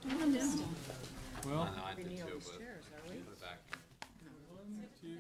Well, I did too, but put it back. 1, 2, 3.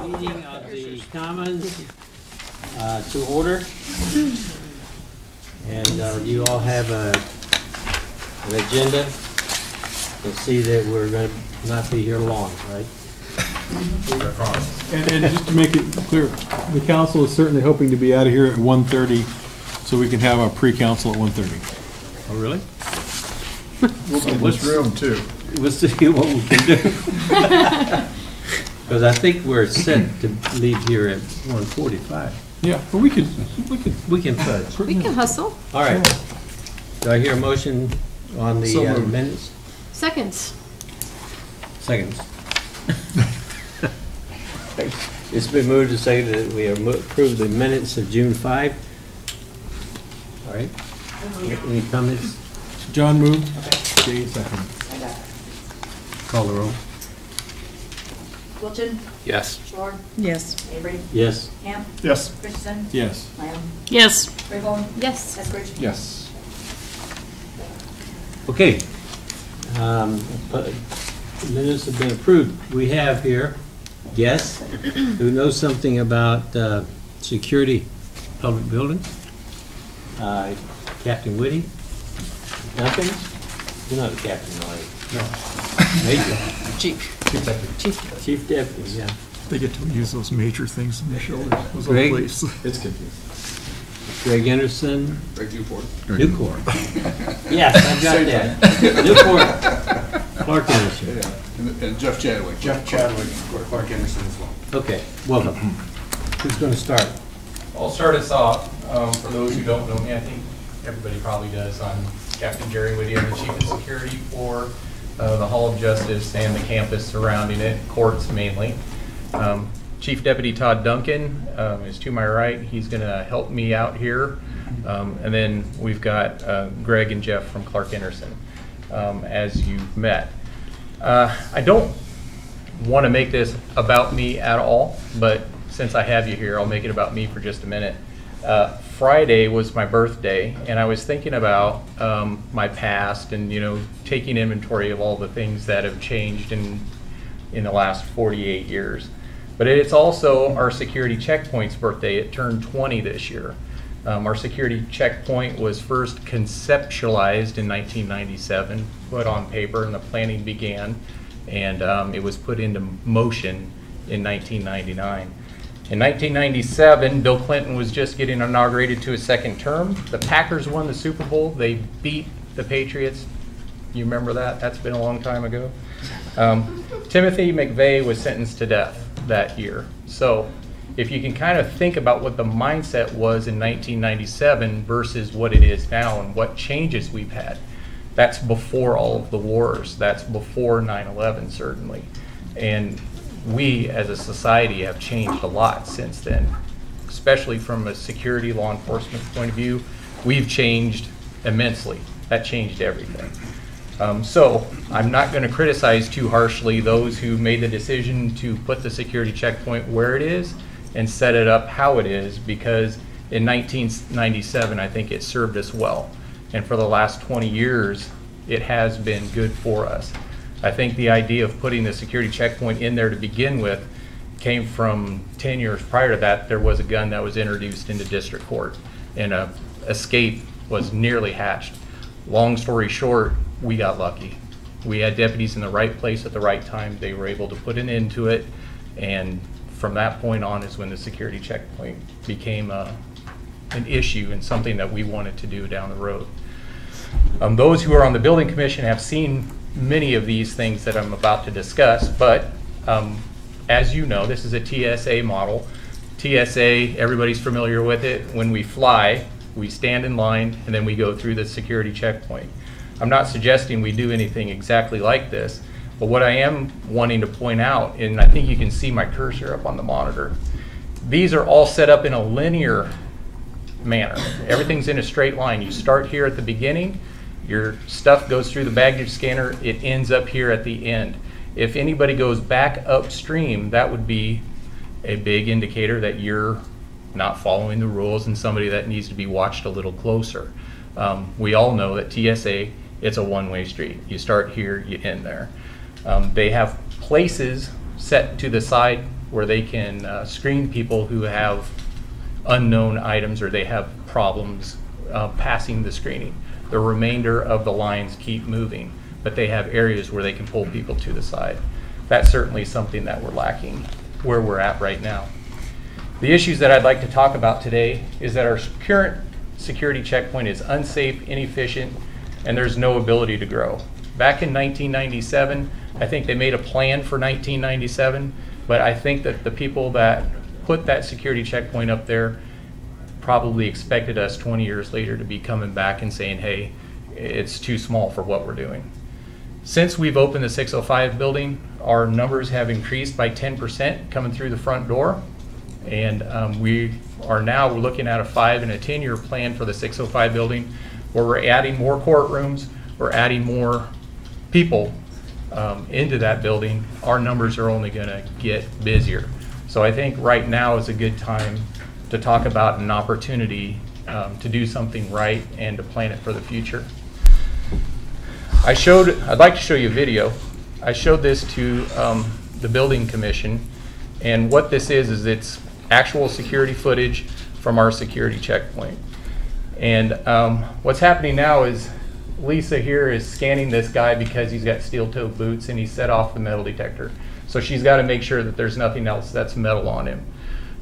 Meeting of the Commons to order. And you all have an agenda. You'll see that we're going to not be here long, right? And just to make it clear, the council is certainly hoping to be out of here at 1:30, so we can have our pre-council at 1:30. Oh, really? In this room, too. We'll see what we can do. Because I think we're set to leave here at 1:45. Yeah, but we could. We can fudge. We can hustle. All right. Do I hear a motion on the So moved. minutes? Seconds. Seconds. It's been moved to say that we approve the minutes of June 5. All right. Any comments? John moved. Jay second. Call the roll. Wilchin, Yes. Shore, Yes. Avery, Yes. Hamp, Yes. Christensen, Yes. Lamb, Yes. Raybold, Yes. Eskridge. Yes. Okay. Minutes have been approved. We have here guests who know something about security, public buildings. Captain Whitty. Duncan? You're not a captain, are you? No. Major. Chief. Chief Deputy, yeah. They get to use those major things in the shoulders. Those Greg? old police. It's confusing. Greg Anderson. Greg Newport. Newport. Yes, I've got that. Newport. Clark Anderson. Yeah. And Jeff Chadwick. Jeff Chadwick, Clark Anderson as well. Okay, welcome. Who's going to start? I'll start us off. For those who don't know me, I think everybody probably does. I'm Captain Jerry Whitty. I'm the Chief of Security for the Hall of Justice and the campus surrounding it, courts mainly. Chief Deputy Todd Duncan is to my right. He's going to help me out here. And then we've got Greg and Jeff from Clark Anderson, as you've met. I don't want to make this about me at all, but since I have you here, I'll make it about me for just a minute. Friday was my birthday, and I was thinking about my past and, you know, taking inventory of all the things that have changed in the last 48 years. But it's also our security checkpoint's birthday. It turned 20 this year. Our security checkpoint was first conceptualized in 1997, put on paper, and the planning began, and it was put into motion in 1999. In 1997, Bill Clinton was just getting inaugurated to his second term. The Packers won the Super Bowl. They beat the Patriots. You remember that? That's been a long time ago. Timothy McVeigh was sentenced to death that year. So if you can kind of think about what the mindset was in 1997 versus what it is now and what changes we've had, that's before all of the wars. That's before 9/11, certainly. And we as a society have changed a lot since then, especially from a security law enforcement point of view. We've changed immensely. That changed everything. So I'm not going to criticize too harshly those who made the decision to put the security checkpoint where it is and set it up how it is, because in 1997 I think it served us well, and for the last 20 years it has been good for us. I think the idea of putting the security checkpoint in there to begin with came from 10 years prior to that. There was a gun that was introduced into district court, and a escape was nearly hatched. Long story short, we got lucky. We had deputies in the right place at the right time. They were able to put an end to it, and from that point on is when the security checkpoint became an issue and something that we wanted to do down the road. Those who are on the building commission have seen many of these things that I'm about to discuss, but As you know, this is a TSA model. TSA, everybody's familiar with it. When we fly, we stand in line and then we go through the security checkpoint. I'm not suggesting we do anything exactly like this, but what I am wanting to point out, and I think you can see my cursor up on the monitor, these are all set up in a linear manner. Everything's in a straight line. You start here at the beginning, your stuff goes through the baggage scanner, it ends up here at the end. If anybody goes back upstream, that would be a big indicator that you're not following the rules and somebody that needs to be watched a little closer. We all know that TSA, it's a one-way street. You start here, you end there. They have places set to the side where they can screen people who have unknown items or they have problems passing the screening. The remainder of the lines keep moving, but they have areas where they can pull people to the side. That's certainly something that we're lacking where we're at right now. The issues that I'd like to talk about today is that our current security checkpoint is unsafe, inefficient, and there's no ability to grow. Back in 1997, I think they made a plan for 1997, but I think that the people that put that security checkpoint up there probably expected us 20 years later to be coming back and saying, hey, it's too small for what we're doing. Since we've opened the 605 building, our numbers have increased by 10% coming through the front door. And we are now looking at a 5 and a 10-year plan for the 605 building where we're adding more courtrooms, we're adding more people into that building. Our numbers are only going to get busier. So I think right now is a good time to talk about an opportunity to do something right and to plan it for the future. I'd like to show you a video. I showed this to the building commission, and what this is it's actual security footage from our security checkpoint. And what's happening now is Lisa here is scanning this guy because he's got steel-toed boots and he set off the metal detector. So she's got to make sure that there's nothing else that's metal on him.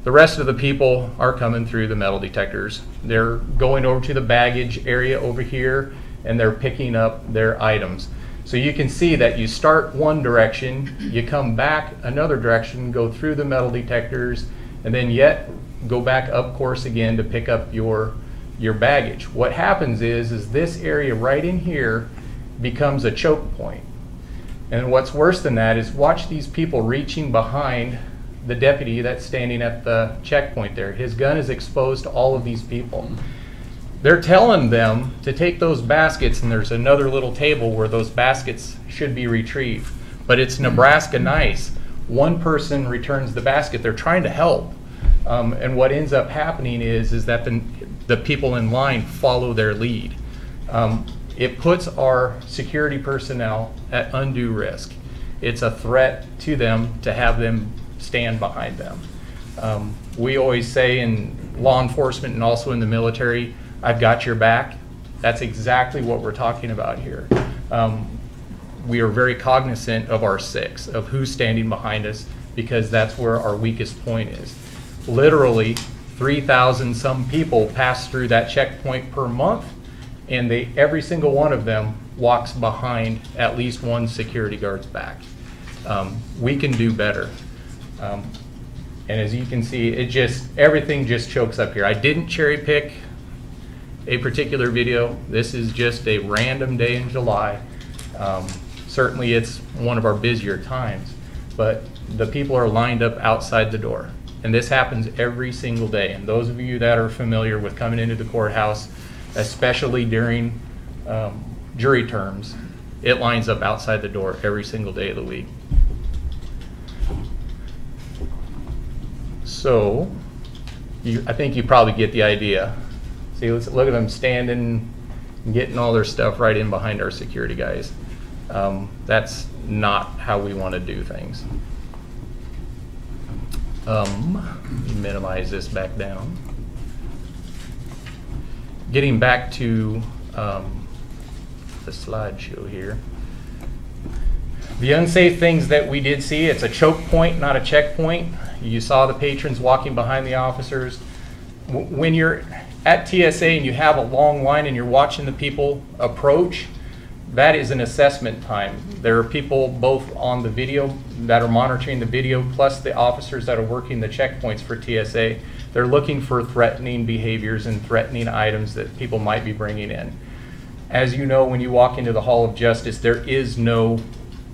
The rest of the people are coming through the metal detectors. They're going over to the baggage area over here and they're picking up their items. So you can see that you start one direction, you come back another direction, go through the metal detectors, and then yet go back up course again to pick up your baggage. What happens is this area right in here becomes a choke point. And what's worse than that is watch these people reaching behind the deputy that's standing at the checkpoint there. His gun is exposed to all of these people. They're telling them to take those baskets, and there's another little table where those baskets should be retrieved. But it's Nebraska nice. One person returns the basket. They're trying to help. And what ends up happening is that the people in line follow their lead. It puts our security personnel at undue risk. It's a threat to them to have them stand behind them. We always say in law enforcement and also in the military, I've got your back. That's exactly what we're talking about here. We are very cognizant of our six, of who's standing behind us, because that's where our weakest point is. Literally 3,000 some people pass through that checkpoint per month, and every single one of them walks behind at least one security guard's back. We can do better. And as you can see, everything just chokes up here. I didn't cherry pick a particular video. This is just a random day in July. Certainly it's one of our busier times, but the people are lined up outside the door. And this happens every single day. And those of you that are familiar with coming into the courthouse, especially during jury terms, it lines up outside the door every single day of the week. So, I think you probably get the idea. See, let's look at them standing and getting all their stuff right in behind our security guys. That's not how we want to do things. Let me minimize this back down. Getting back to the slideshow here. The unsafe things that we did see, it's a choke point, not a checkpoint. You saw the patrons walking behind the officers. When you're at TSA and you have a long line and you're watching the people approach, that is an assessment time. There are people both on the video that are monitoring the video, plus the officers that are working the checkpoints for TSA. They're looking for threatening behaviors and threatening items that people might be bringing in. As you know, when you walk into the Hall of Justice, there is no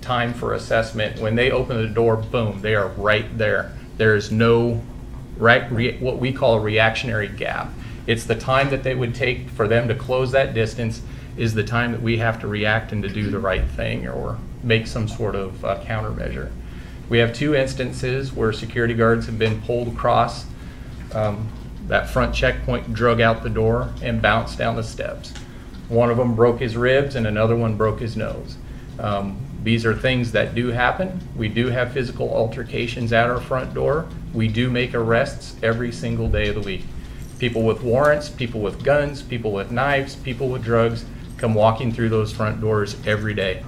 time for assessment. When they open the door, boom, they are right there. There is no what we call a reactionary gap. It's the time that they would take for them to close that distance is the time that we have to react and to do the right thing or make some sort of countermeasure. We have 2 instances where security guards have been pulled across that front checkpoint, drug out the door, and bounced down the steps. One of them broke his ribs and another one broke his nose. These are things that do happen. We do have physical altercations at our front door. We do make arrests every single day of the week. People with warrants, people with guns, people with knives, people with drugs come walking through those front doors every day.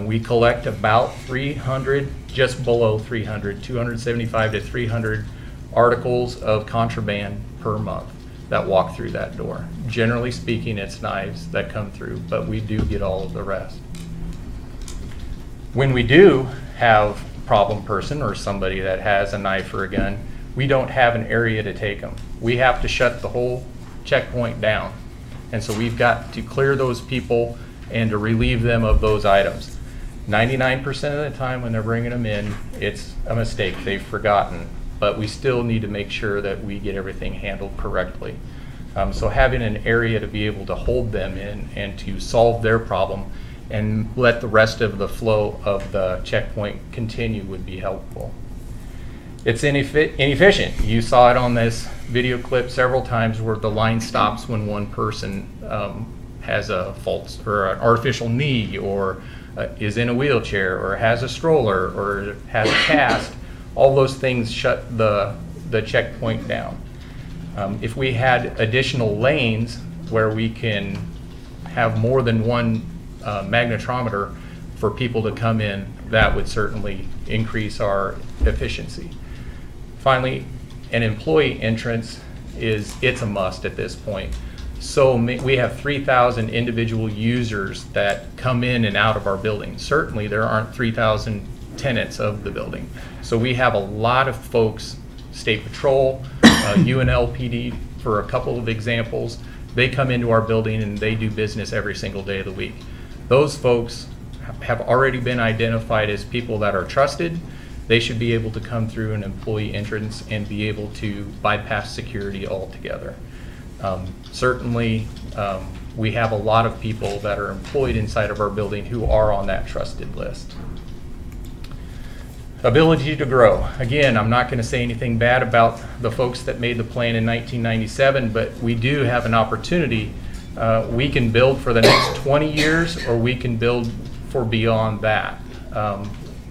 We collect about 300, just below 300, 275 to 300 articles of contraband per month that walk through that door. Generally speaking, it's knives that come through, but we do get all of the rest. When we do have a problem person or somebody that has a knife or a gun, we don't have an area to take them. We have to shut the whole checkpoint down. And so we've got to clear those people and to relieve them of those items. 99% of the time when they're bringing them in, it's a mistake, they've forgotten. But we still need to make sure that we get everything handled correctly. So having an area to be able to hold them in and to solve their problem and let the rest of the flow of the checkpoint continue would be helpful. It's inefficient. You saw it on this video clip several times where the line stops when one person has a false or an artificial knee or is in a wheelchair or has a stroller or has a cast. All those things shut the checkpoint down. If we had additional lanes where we can have more than one magnetometer for people to come in, that would certainly increase our efficiency. Finally, an employee entrance it's a must at this point. So we have 3,000 individual users that come in and out of our building. Certainly there aren't 3,000 tenants of the building. So we have a lot of folks, State Patrol, UNLPD for a couple of examples. They come into our building and they do business every single day of the week. Those folks have already been identified as people that are trusted. They should be able to come through an employee entrance and be able to bypass security altogether. Certainly, we have a lot of people that are employed inside of our building who are on that trusted list. Ability to grow. Again, I'm not going to say anything bad about the folks that made the plan in 1997, but we do have an opportunity. We can build for the next 20 years, or we can build for beyond that.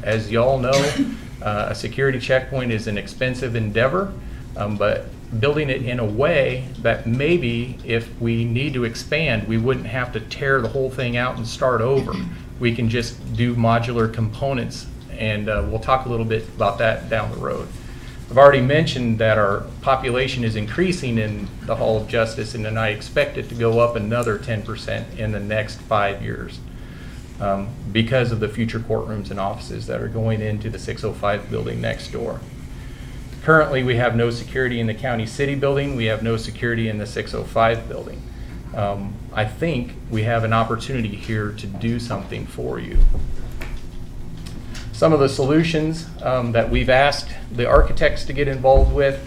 As y'all know, a security checkpoint is an expensive endeavor, but building it in a way that maybe if we need to expand, we wouldn't have to tear the whole thing out and start over. We can just do modular components, and we'll talk a little bit about that down the road. I've already mentioned that our population is increasing in the Hall of Justice, and then I expect it to go up another 10% in the next 5 years because of the future courtrooms and offices that are going into the 605 building next door. Currently, we have no security in the County City building. We have no security in the 605 building. I think we have an opportunity here to do something for you. Some of the solutions that we've asked the architects to get involved with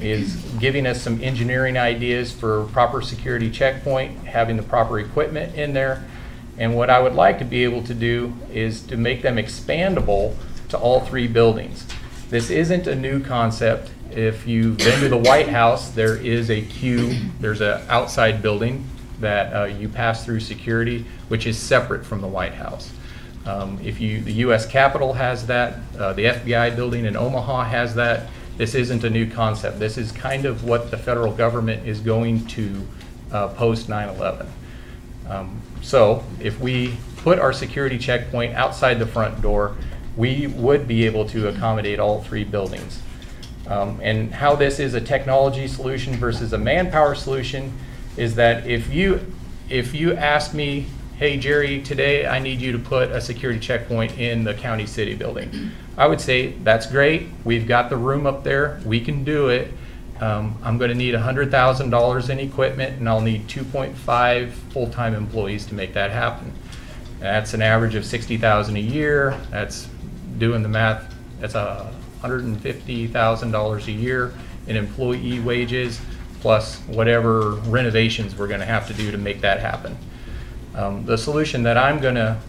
is giving us some engineering ideas for proper security checkpoint, having the proper equipment in there. And what I would like to be able to do is to make them expandable to all 3 buildings. This isn't a new concept. If you've been to the White House, there is a queue, there's an outside building that you pass through security, which is separate from the White House. The U.S. Capitol has that, the FBI building in Omaha has that. This isn't a new concept. This is kind of what the federal government is going to post 9/11. So if we put our security checkpoint outside the front door, we would be able to accommodate all 3 buildings. And how this is a technology solution versus a manpower solution is that if you asked me hey Jerry, today I need you to put a security checkpoint in the county city building. I would say, that's great, we've got the room up there, we can do it. I'm gonna need $100,000 in equipment, and I'll need 2.5 full-time employees to make that happen. That's an average of $60,000 a year. That's, doing the math, that's $150,000 a year in employee wages, plus whatever renovations we're gonna have to do to make that happen. The solution that I'm gonna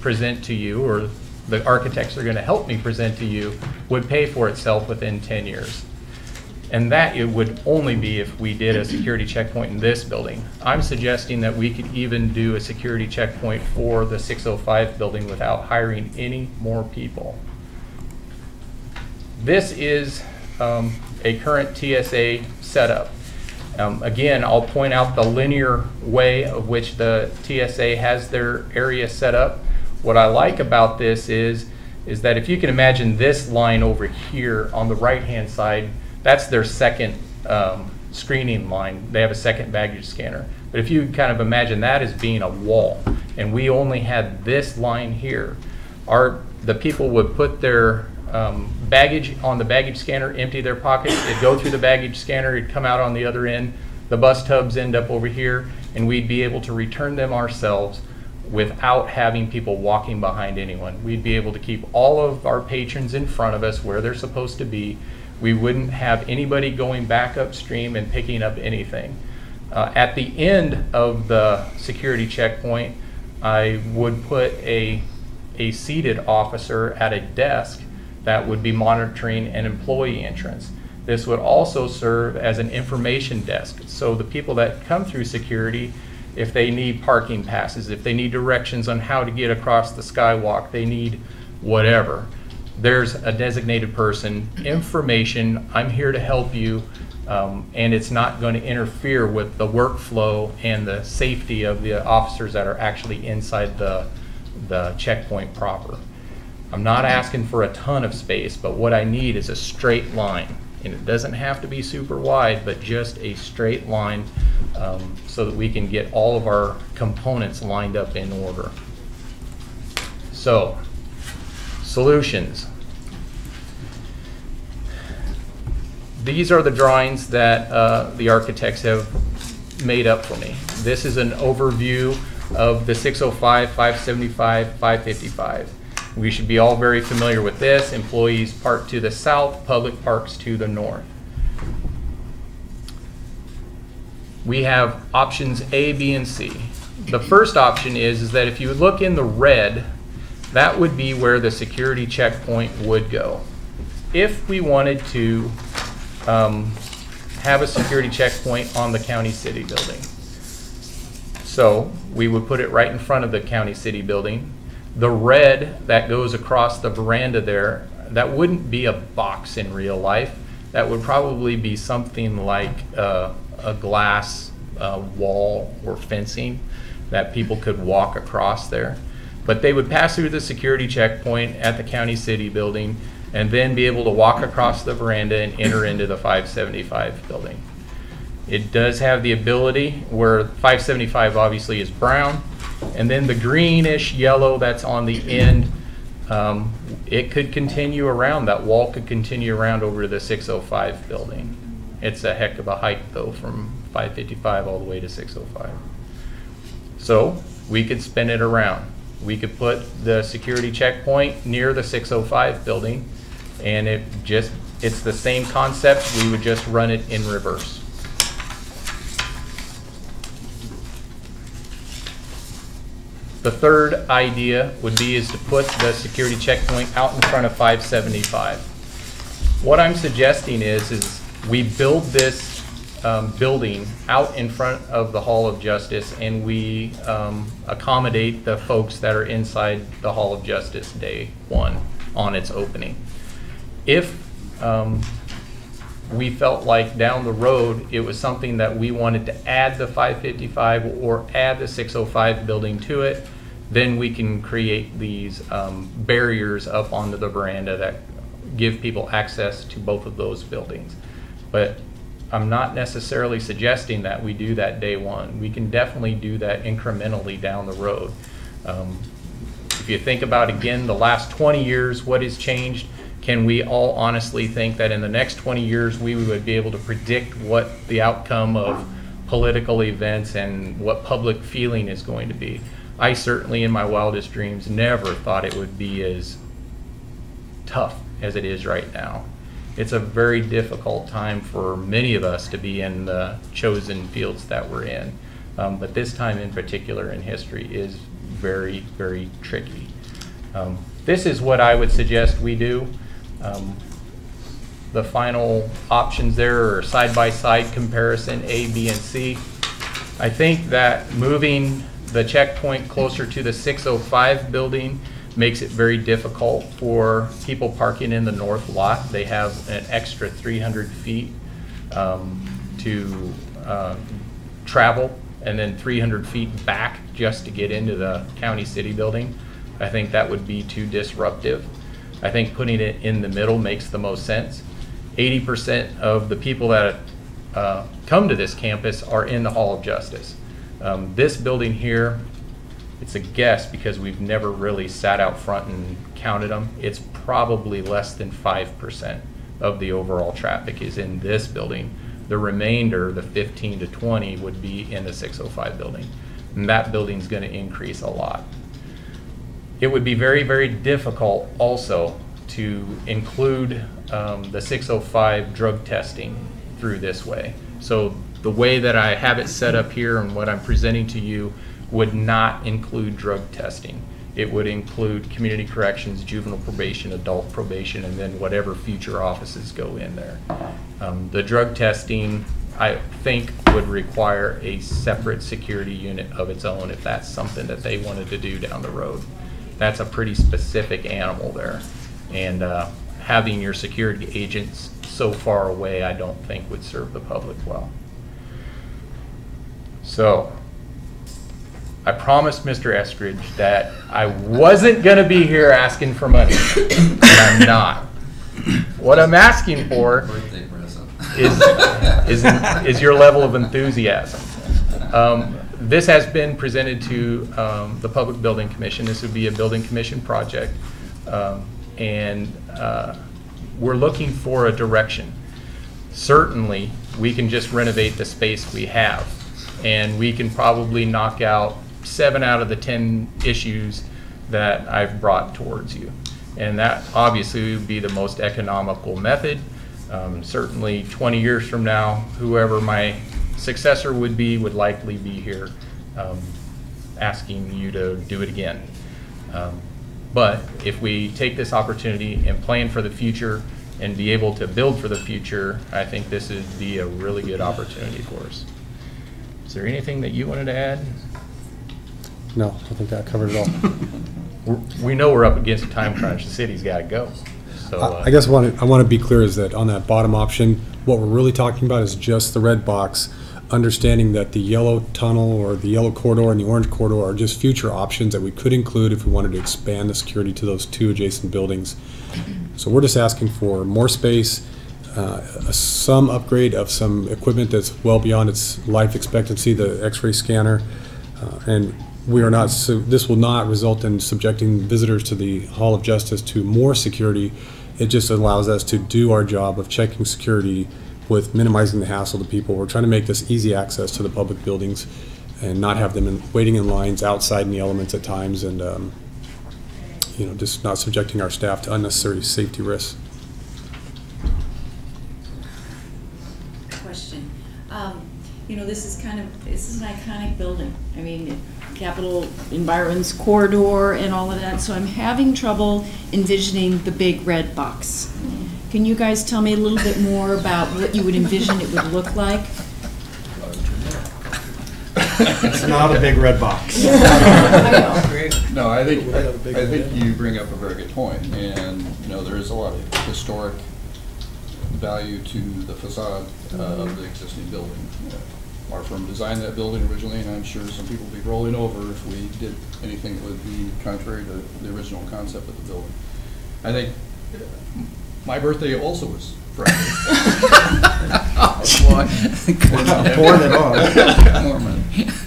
present to you, or the architects are gonna help me present to you, would pay for itself within 10 years. And that it would only be if we did a security checkpoint in this building. I'm suggesting that we could even do a security checkpoint for the 605 building without hiring any more people. This is a current TSA setup. Again, I'll point out the linear way of which the TSA has their area set up. What I like about this is that if you can imagine this line over here on the right-hand side, that's their second screening line. They have a second baggage scanner. But if you kind of imagine that as being a wall, and we only had this line here, the people would put their baggage on the baggage scanner, empty their pockets, it'd go through the baggage scanner, it'd come out on the other end, the bus tubs end up over here, and we'd be able to return them ourselves without having people walking behind anyone. We'd be able to keep all of our patrons in front of us where they're supposed to be. We wouldn't have anybody going back upstream and picking up anything. At the end of the security checkpoint, I would put a seated officer at a desk that would be monitoring an employee entrance. This would also serve as an information desk. So the people that come through security, if they need parking passes, if they need directions on how to get across the skywalk, they need whatever, there's a designated person, information, I'm here to help you, and it's not going to interfere with the workflow and the safety of the officers that are actually inside the checkpoint proper. I'm not asking for a ton of space, but what I need is a straight line. And it doesn't have to be super wide, but just a straight line so that we can get all of our components lined up in order. So, solutions. These are the drawings that the architects have made up for me. This is an overview of the 605, 575, 555. We should be all very familiar with this. Employees park to the south, public parks to the north. We have options A, B, and C. The first option is that if you look in the red, that would be where the security checkpoint would go. If we wanted to have a security checkpoint on the county city building. So we would put it right in front of the county city building. The red that goes across the veranda there, that wouldn't be a box in real life. That would probably be something like a glass wall or fencing that people could walk across there. But they would pass through the security checkpoint at the county city building and then be able to walk across the veranda and enter into the 575 building. It does have the ability where 575 obviously is brown, and then the greenish yellow that's on the end, it could continue around, that wall could continue around over to the 605 building. It's a heck of a hike though, from 555 all the way to 605. So we could spin it around. We could put the security checkpoint near the 605 building, and it's the same concept, we would just run it in reverse. The third idea would be is to put the security checkpoint out in front of 575. What I'm suggesting is we build this building out in front of the Hall of Justice, and we accommodate the folks that are inside the Hall of Justice day one on its opening. If we felt like down the road it was something that we wanted to add the 555 or add the 605 building to it, then we can create these barriers up onto the veranda that give people access to both of those buildings. But I'm not necessarily suggesting that we do that day one. We can definitely do that incrementally down the road. If you think about, again, the last 20 years, what has changed? Can we all honestly think that in the next 20 years we would be able to predict what the outcome of political events and what public feeling is going to be? I certainly, in my wildest dreams, never thought it would be as tough as it is right now. It's a very difficult time for many of us to be in the chosen fields that we're in. But this time in particular in history is very, very tricky. This is what I would suggest we do. The final options there are side-by-side comparison, A, B, and C. I think that moving the checkpoint closer to the 605 building makes it very difficult for people parking in the north lot. They have an extra 300 feet to travel, and then 300 feet back just to get into the county city building. I think that would be too disruptive. I think putting it in the middle makes the most sense. 80% of the people that come to this campus are in the Hall of Justice. This building here, it's a guess because we've never really sat out front and counted them. It's probably less than 5% of the overall traffic is in this building. The remainder, the 15 to 20, would be in the 605 building. And that building's going to increase a lot. It would be very, very difficult also to include the 605 drug testing through this way. So the way that I have it set up here and what I'm presenting to you would not include drug testing. It would include community corrections, juvenile probation, adult probation, and then whatever future offices go in there. The drug testing, I think, would require a separate security unit of its own if that's something that they wanted to do down the road. That's a pretty specific animal there. And having your security agents so far away, I don't think would serve the public well. So, I promised Mr. Eskridge that I wasn't going to be here asking for money, and I'm not. What I'm asking for is your level of enthusiasm. This has been presented to the Public Building Commission. This would be a building commission project, and we're looking for a direction. Certainly, we can just renovate the space we have, and we can probably knock out 7 out of the 10 issues that I've brought towards you. And that obviously would be the most economical method. Certainly 20 years from now, whoever my successor would likely be here asking you to do it again. But if we take this opportunity and plan for the future and be able to build for the future, I think this would be a really good opportunity for us. Is there anything that you wanted to add? No, I think that covered it all. We know we're up against a time crunch. The city's got to go. So I guess I want to be clear is that on that bottom option, what we're really talking about is just the red box, understanding that the yellow tunnel or the yellow corridor and the orange corridor are just future options that we could include if we wanted to expand the security to those 2 adjacent buildings. So we're just asking for more space, some upgrade of some equipment that's well beyond its life expectancy, the X-ray scanner, and we are not. This will not result in subjecting visitors to the Hall of Justice to more security. It just allows us to do our job of checking security with minimizing the hassle to people. We're trying to make this easy access to the public buildings and not have them waiting in lines outside in the elements at times, and you know, just not subjecting our staff to unnecessary safety risks. Question. You know, this is an iconic building. I mean, Capitol Environs corridor and all of that, so I'm having trouble envisioning the big red box. Can you guys tell me a little bit more about what you would envision it would look like? It's not a big red box. No, I think you bring up a very good point, and you know, there is a lot of historic value to the facade of the existing building. Our firm designed that building originally, and I'm sure some people would be rolling over if we did anything that would be contrary to the original concept of the building. I think My birthday also was Friday. Pouring it on.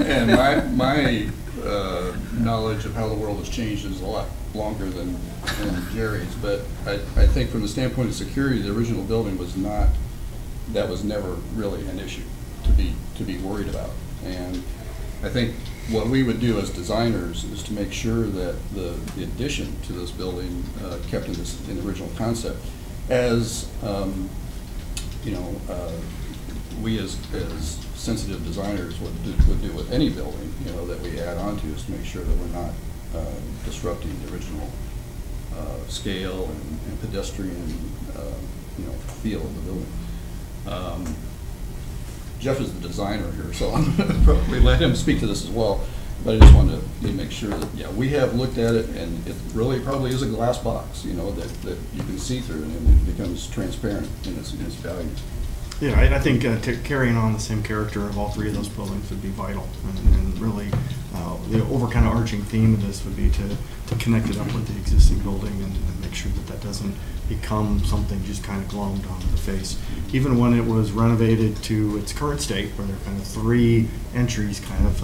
And my knowledge of how the world has changed is a lot longer than Jerry's, but I think from the standpoint of security, the original building was not, that was never really an issue to be worried about. And I think what we would do as designers is to make sure that the addition to this building kept in the original concept. As you know, we as sensitive designers would do with any building, you know, that we add on to, is to make sure that we're not disrupting the original scale and pedestrian you know, feel of the building. Jeff is the designer here, so I'm going to probably let him speak to this as well. But I just wanted to make sure that, yeah, we have looked at it, and it really probably is a glass box, you know, that you can see through, and it becomes transparent in its value. Yeah, I think carrying on the same character of all three of those buildings would be vital, and really the overarching theme of this would be to connect it up with the existing building and make sure that that doesn't become something just kind of glommed onto the face. Even when it was renovated to its current state, where there are kind of three entries kind of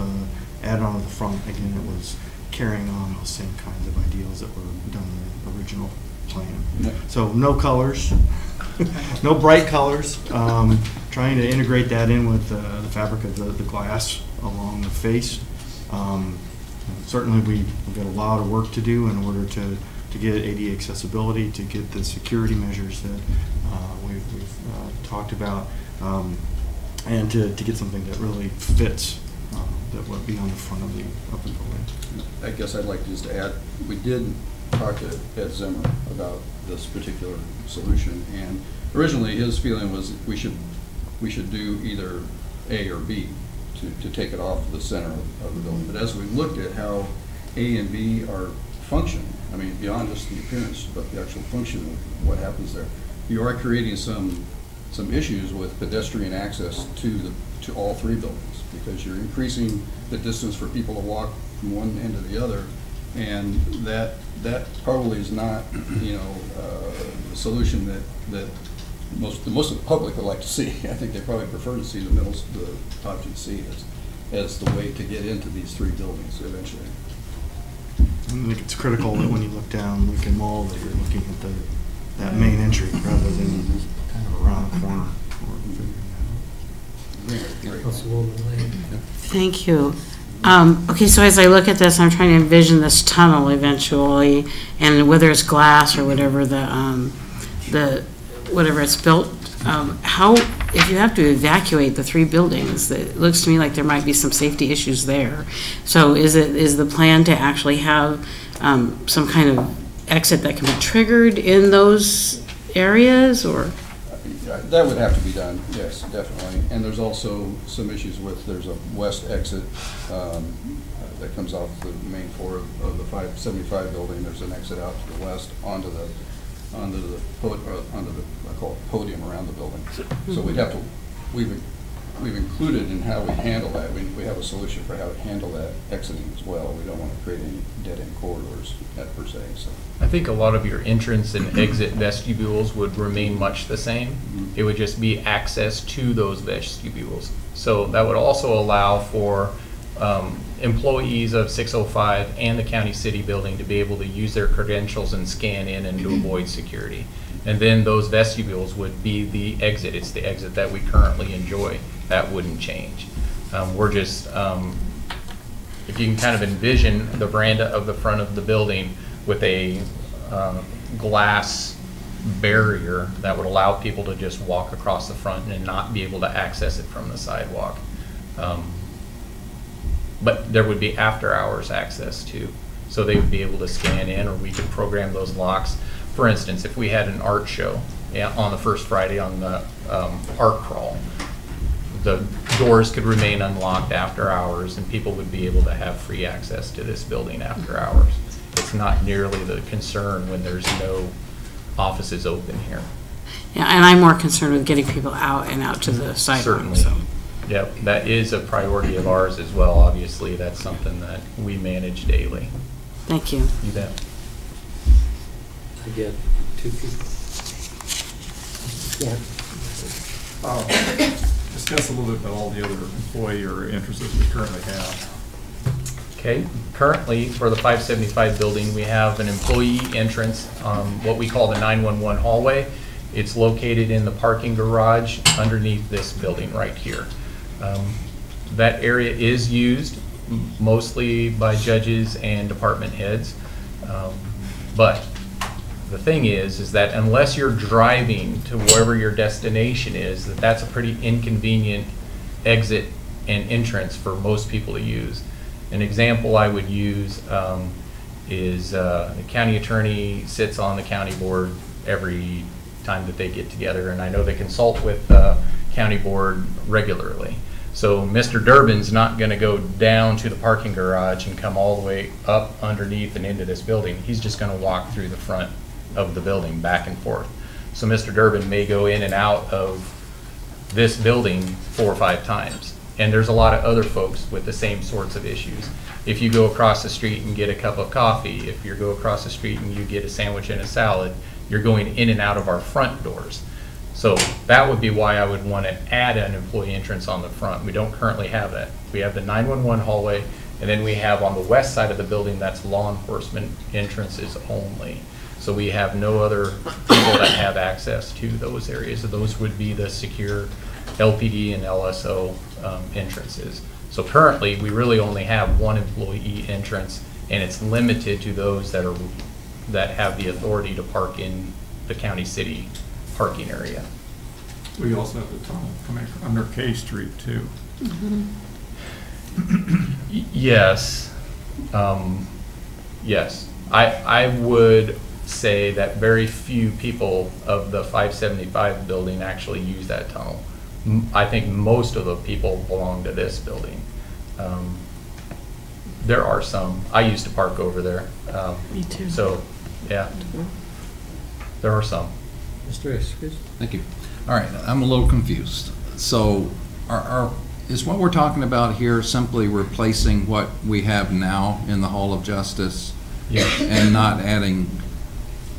added onto the front, again, it was carrying on those same kinds of ideals that were done in the original plan. Yeah. So no colors. No bright colors. Trying to integrate that in with the fabric of the glass along the face. Certainly we've got a lot of work to do in order to get ADA accessibility, to get the security measures that we've talked about, and to get something that really fits that would be on the front of the building. I guess I'd like just to add, we did talk to Ed Zimmer about this particular solution, and originally his feeling was we should do either A or B to take it off the center of the building. But as we looked at how A and B are functioning, I mean, beyond just the appearance, but the actual function of what happens there, you are creating some issues with pedestrian access to all three buildings, because you're increasing the distance for people to walk from one end to the other, and that probably is not, you know, a solution that most of the public would like to see. I think they probably prefer to see the option C as the way to get into these three buildings eventually. I think it's critical that when you look down Lincoln Mall that you're looking at that main entry rather than kind of around the corner. Thank you. Okay, so as I look at this, I'm trying to envision this tunnel eventually, and whether it's glass or whatever whatever it's built. How, if you have to evacuate the three buildings, it looks to me like there might be some safety issues there. So is the plan to actually have some kind of exit that can be triggered in those areas, or? That would have to be done, yes, definitely. And there's also some issues with, there's a west exit that comes off the main floor of the 575 building. There's an exit out to the west onto the I call it podium around the building. So we'd have to, we've included in how we handle that. We have a solution for how to handle that exiting as well. We don't want to create any dead-end corridors per se. So I think a lot of your entrance and exit vestibules would remain much the same. It would just be access to those vestibules. So that would also allow for employees of 605 and the county city building to be able to use their credentials and scan in and to avoid security. And then those vestibules would be the exit. It's the exit that we currently enjoy. That wouldn't change. We're just, if you can kind of envision the veranda of the front of the building with a glass barrier that would allow people to just walk across the front and not be able to access it from the sidewalk. But there would be after hours access too. So they would be able to scan in, or we could program those locks. For instance, if we had an art show on the first Friday on the art crawl, the doors could remain unlocked after hours and people would be able to have free access to this building after hours. It's not nearly the concern when there's no offices open here. Yeah, and I'm more concerned with getting people out and out to the sidewalk. Certainly. So. Yep, that is a priority of ours as well. Obviously, that's something that we manage daily. Thank you. You bet. I get 2 people. Discuss a little bit about all the other employee or interests that we currently have. Okay, currently for the 575 building, we have an employee entrance, what we call the 911 hallway. It's located in the parking garage underneath this building right here. That area is used mostly by judges and department heads. But the thing is that unless you're driving to wherever your destination is, that's a pretty inconvenient exit and entrance for most people to use. An example I would use is the county attorney sits on the county board every time that they get together, and I know they consult with the county board regularly. So Mr. Durbin's not going to go down to the parking garage and come all the way up underneath and into this building. He's just going to walk through the front of the building back and forth. So Mr. Durbin may go in and out of this building 4 or 5 times. And there's a lot of other folks with the same sorts of issues. If you go across the street and get a cup of coffee, if you go across the street and you get a sandwich and a salad, you're going in and out of our front doors. So that would be why I would want to add an employee entrance on the front. We don't currently have that. We have the 911 hallway, and then we have on the west side of the building, that's law enforcement entrances only. So we have no other people that have access to those areas. So those would be the secure LPD and LSO entrances. So currently, we really only have one employee entrance, and it's limited to those that have the authority to park in the county city parking area. We also have the tunnel coming under K Street too. Yes. Yes. I would say that very few people of the 575 building actually use that tunnel. I think most of the people belong to this building. There are some. I used to park over there. Me too. So, yeah, there are some. Mr. Iskris? Thank you. All right, I'm a little confused. So is what we're talking about here simply replacing what we have now in the Hall of Justice? Yes. And not adding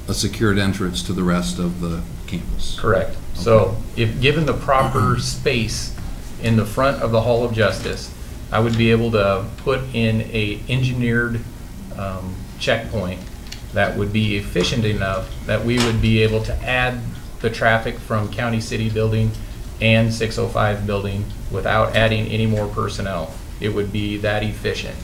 a secured entrance to the rest of the campus? Correct. Okay. So if given the proper space in the front of the Hall of Justice, I would be able to put in a engineered checkpoint that would be efficient enough that we would be able to add the traffic from County City building and 605 building without adding any more personnel. It would be that efficient.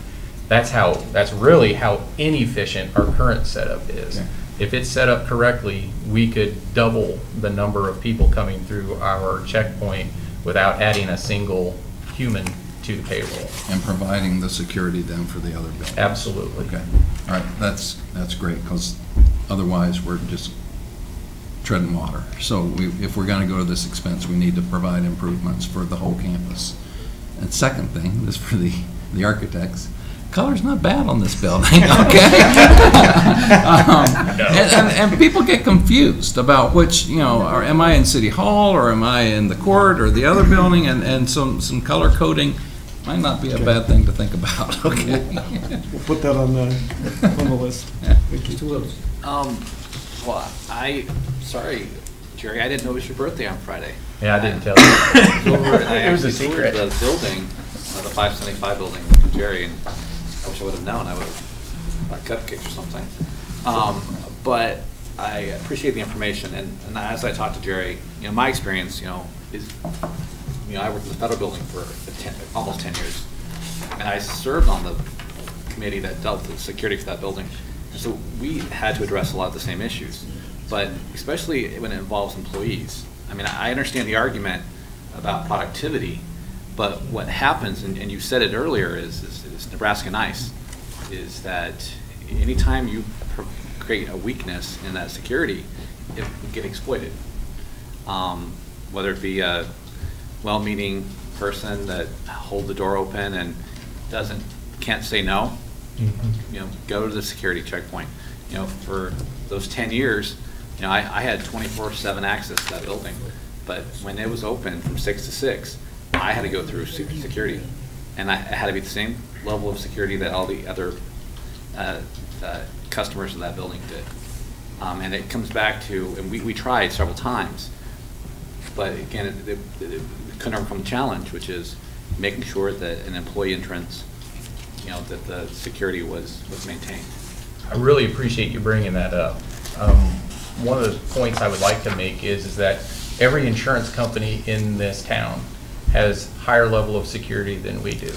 That's really how inefficient our current setup is. Okay. If it's set up correctly, we could double the number of people coming through our checkpoint without adding a single human to the payroll. And providing the security then for the other buildings? Absolutely. Okay. All right, that's great, because otherwise we're just treading water. So if we're going to go to this expense, we need to provide improvements for the whole campus. And second thing is for the architects. Color's not bad on this building, okay? And people get confused about which, am I in City Hall or am I in the court or the other building? And some color coding might not be a bad thing to think about, okay? We'll put that on the list. Mr. Willis? Well, sorry, Jerry, I didn't know it was your birthday on Friday. Yeah, I didn't tell you. It was a actually secret. toured the building, the 575 building with Jerry, and I wish I would have known. I would have bought cupcakes or something. But I appreciate the information, and as I talked to Jerry, my experience, is, I worked in the federal building for almost 10 years, and I served on the committee that dealt with the security for that building. And so we had to address a lot of the same issues, but especially when it involves employees. I mean, I understand the argument about productivity, but what happens, and you said it earlier, is Nebraska Nice, is that anytime you create a weakness in that security, it will get exploited. Whether it be a well-meaning person that holds the door open and can't say no, go to the security checkpoint. For those 10 years, I had 24/7 access to that building, but when it was open from 6 to 6, I had to go through security, and I had to be the same level of security that all the other customers in that building did. And it comes back to, and we tried several times, But again, it couldn't overcome the challenge, which is making sure that an employee entrance, that the security was maintained. I really appreciate you bringing that up. One of the points I would like to make is that every insurance company in this town has higher level of security than we do.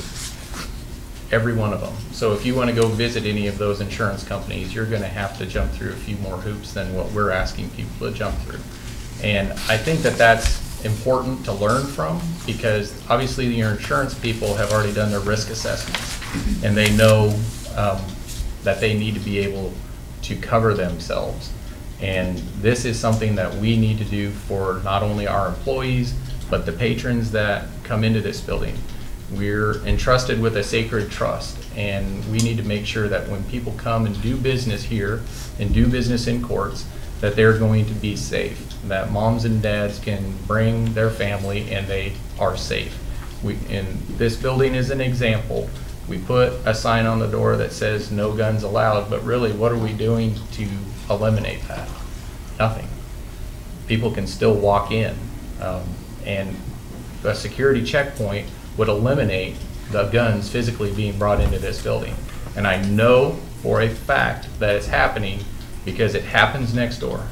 Every one of them. So if you want to go visit any of those insurance companies, you're going to have to jump through a few more hoops than what we're asking people to jump through. And I think that that's important to learn from, because obviously your insurance people have already done their risk assessments, and they know that they need to be able to cover themselves. And this is something that we need to do for not only our employees, but the patrons that come into this building. We're entrusted with a sacred trust, and we need to make sure that when people come and do business here and do business in courts, that they're going to be safe, that moms and dads can bring their family and they are safe. And this building is an example. We put a sign on the door that says no guns allowed, but really what are we doing to eliminate that? Nothing. People can still walk in, and a security checkpoint would eliminate the guns physically being brought into this building. And I know for a fact that it's happening because it happens next door.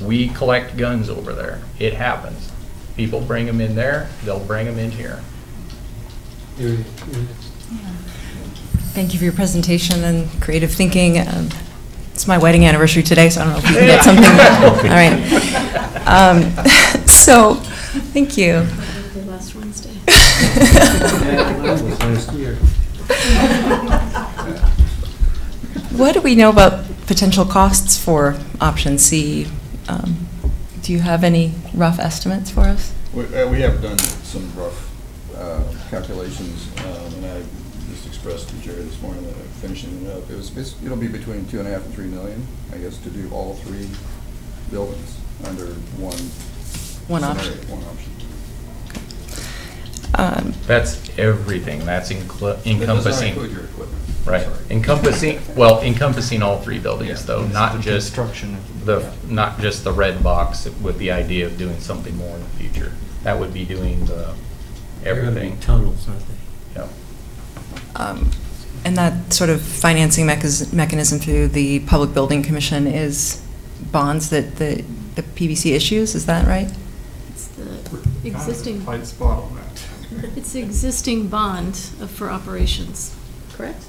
We collect guns over there. It happens. People bring them in there, they'll bring them in here. Thank you for your presentation and creative thinking. It's my wedding anniversary today, so I don't know if you can get something. All right. So, thank you. Last Wednesday. What do we know about potential costs for option C? Do you have any rough estimates for us? We have done some rough calculations, and I just expressed to Jerry this morning that I'm finishing it up. It'll be between 2.5 and 3 million, I guess, to do all 3 buildings under one option. One option. That's everything. That's encompassing. That does not include your equipment. Right. Encompassing all 3 buildings, though, not just not just the red box with the idea of doing something more in the future. That would be doing everything. Tunnels, aren't they? Yeah. And that sort of financing mechanism through the Public Building Commission is bonds that the PBC issues, is that right? It's the existing, Tight spot on that. it's the existing bond for operations, correct?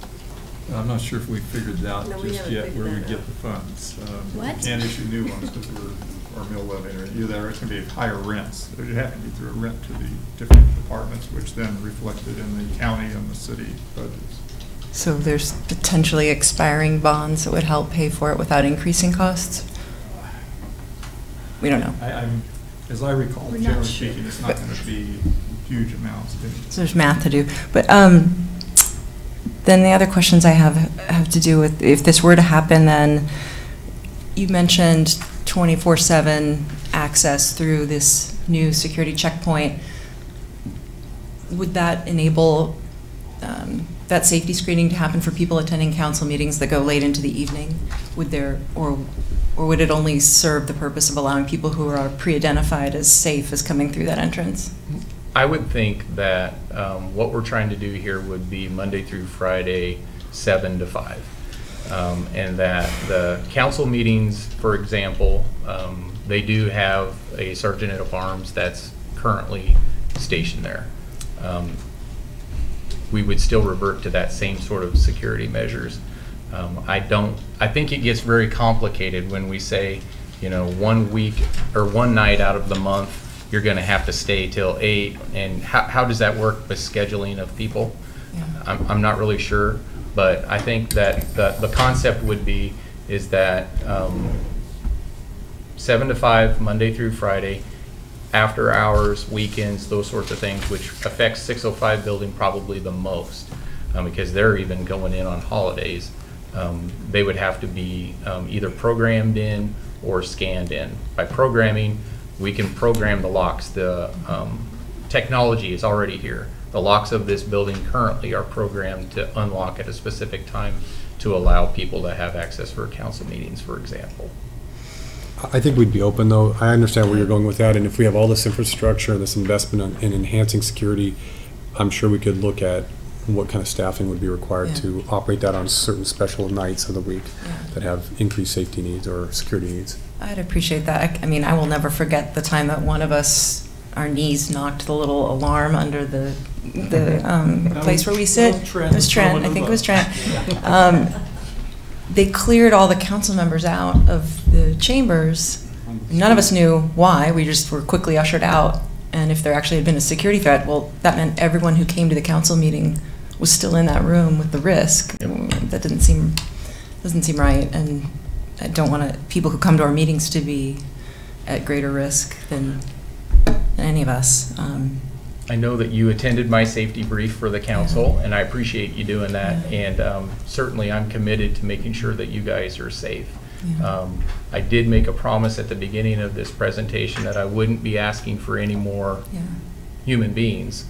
I'm not sure if we figured it out No, we just haven't yet figured where we that get out. the funds. What? We can't issue new ones because our mill levy, or either it's going to be higher rents. It would have to be through a rent to the different departments, which then reflected in the county and the city budgets. So there's potentially expiring bonds that would help pay for it without increasing costs? We don't know. As I recall, We're not generally sure. speaking, it's not going to be huge amounts. So there's math to do. But then the other questions I have to do with, if this were to happen, then you mentioned 24/7 access through this new security checkpoint. Would that enable that safety screening to happen for people attending council meetings that go late into the evening? Would there, or would it only serve the purpose of allowing people who are pre-identified as safe as coming through that entrance? I would think that what we're trying to do here would be Monday through Friday, 7 to 5. And that the council meetings, for example, they do have a sergeant at arms that's currently stationed there. We would still revert to that same sort of security measures. I think it gets very complicated when we say, 1 week or one night out of the month, you're going to have to stay till 8, and how does that work with scheduling of people? Yeah. I'm not really sure, but I think that the concept would be is that 7 to 5, Monday through Friday, after hours, weekends, those sorts of things, which affects 605 building probably the most, because they're even going in on holidays. They would have to be either programmed in or scanned in. By programming, we can program the locks. The technology is already here. The locks of this building currently are programmed to unlock at a specific time to allow people to have access for council meetings, for example. I think we'd be open, though. I understand where you're going with that, and if we have all this infrastructure and this investment in enhancing security, I'm sure we could look at what kind of staffing would be required Yeah. to operate that on certain special nights of the week Yeah. that have increased safety needs or security needs. I'd appreciate that. I mean, I will never forget the time that one of us, our knees knocked the little alarm under the place where we sit. It was Trent, I think it was Trent. They cleared all the council members out of the chambers. None of us knew why. We just were quickly ushered out. And if there actually had been a security threat, well, that meant everyone who came to the council meeting was still in that room with the risk. That doesn't seem right. And I don't want people who come to our meetings to be at greater risk than any of us. I know that you attended my safety brief for the council, and I appreciate you doing that. And certainly I'm committed to making sure that you guys are safe. Yeah. I did make a promise at the beginning of this presentation that I wouldn't be asking for any more Yeah. human beings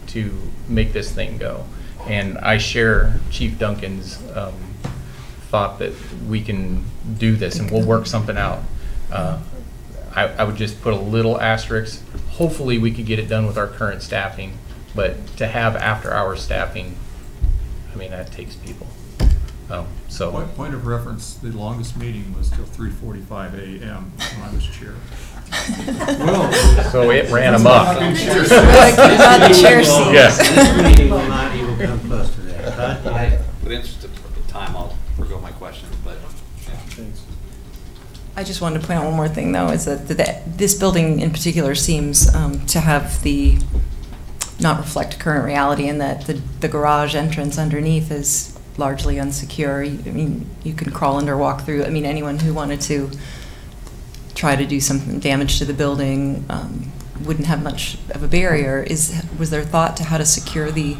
to make this thing go. And I share Chief Duncan's thought that we can do this and we'll work something out. I would just put a little asterisk. Hopefully we could get it done with our current staffing, but to have after-hour staffing, I mean, that takes people. So. Point of reference, the longest meeting was till 3:45 a.m. when I was chair. So it ran amok. Like, not the chair seat. Yes. This meeting will not even come close to that. Huh? With the interest of time, I'll forgo my questions, but, yeah. I just wanted to point out one more thing, though, is that this building in particular seems to have not reflect current reality, in that the garage entrance underneath is largely unsecure. I mean, you can crawl under, walk through. I mean, anyone who wanted to try to do some damage to the building wouldn't have much of a barrier. Was there thought to how to secure the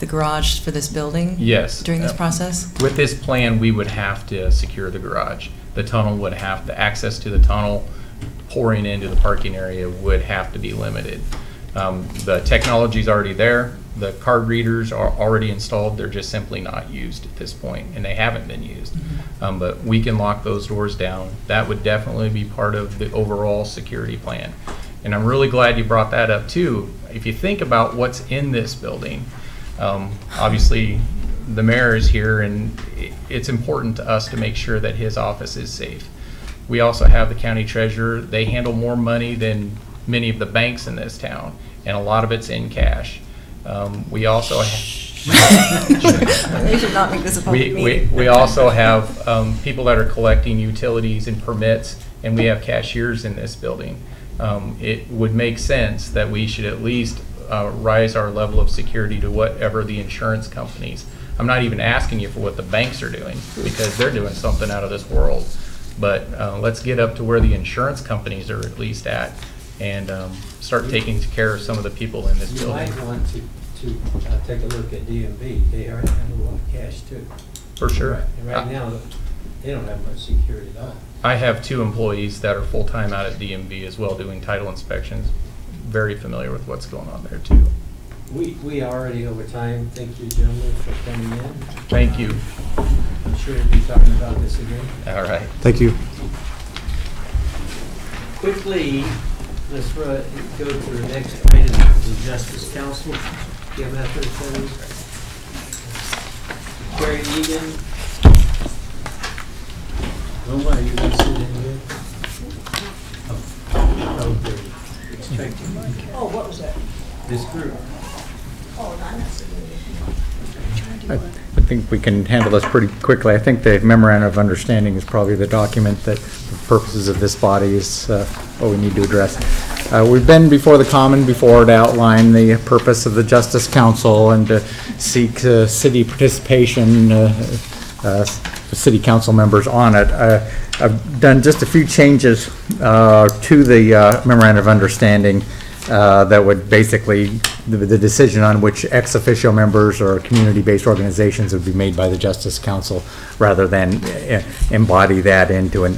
garage for this building? Yes. During this process? With this plan, we would have to secure the garage. The tunnel would have the access to the tunnel pouring into the parking area would have to be limited. The technology's already there. The card readers are already installed. They're just simply not used at this point, and they haven't been used. But we can lock those doors down. That would definitely be part of the overall security plan. And I'm really glad you brought that up too. If you think about what's in this building, obviously the mayor is here, and it's important to us to make sure that his office is safe. We also have the county treasurer. They handle more money than many of the banks in this town, and a lot of it's in cash. We also We should not make this a public meeting. we also have people that are collecting utilities and permits, and we have cashiers in this building. It would make sense that we should at least rise our level of security to whatever the insurance companies. I'm not even asking you for what the banks are doing, because they're doing something out of this world. But let's get up to where the insurance companies are at least at, and start taking care of some of the people in this You building. might want to take a look at DMV. They already have a lot of cash too. For sure. And right now, they don't have much security at all. I have 2 employees that are full-time out at DMV as well, doing title inspections. Very familiar with what's going on there too. We already over time. Thank you, gentlemen, for coming in. Thank you. I'm sure we'll be talking about this again. All right. Thank you. Quickly, let's go to the next item, the Justice Council. Do you have that there, Terry Egan? Nobody, you guys sit in here? Oh, okay. Oh, what was that? This group. Oh, I'm not sitting I think we can handle this pretty quickly. I think the memorandum of understanding is probably the document that, for purposes of this body, is what we need to address. We've been before the Common before to outline the purpose of the Justice Council and to seek city participation, city council members on it. I've done just a few changes to the memorandum of understanding that would basically, the decision on which ex officio members or community-based organizations would be made by the Justice Council, rather than embody that into a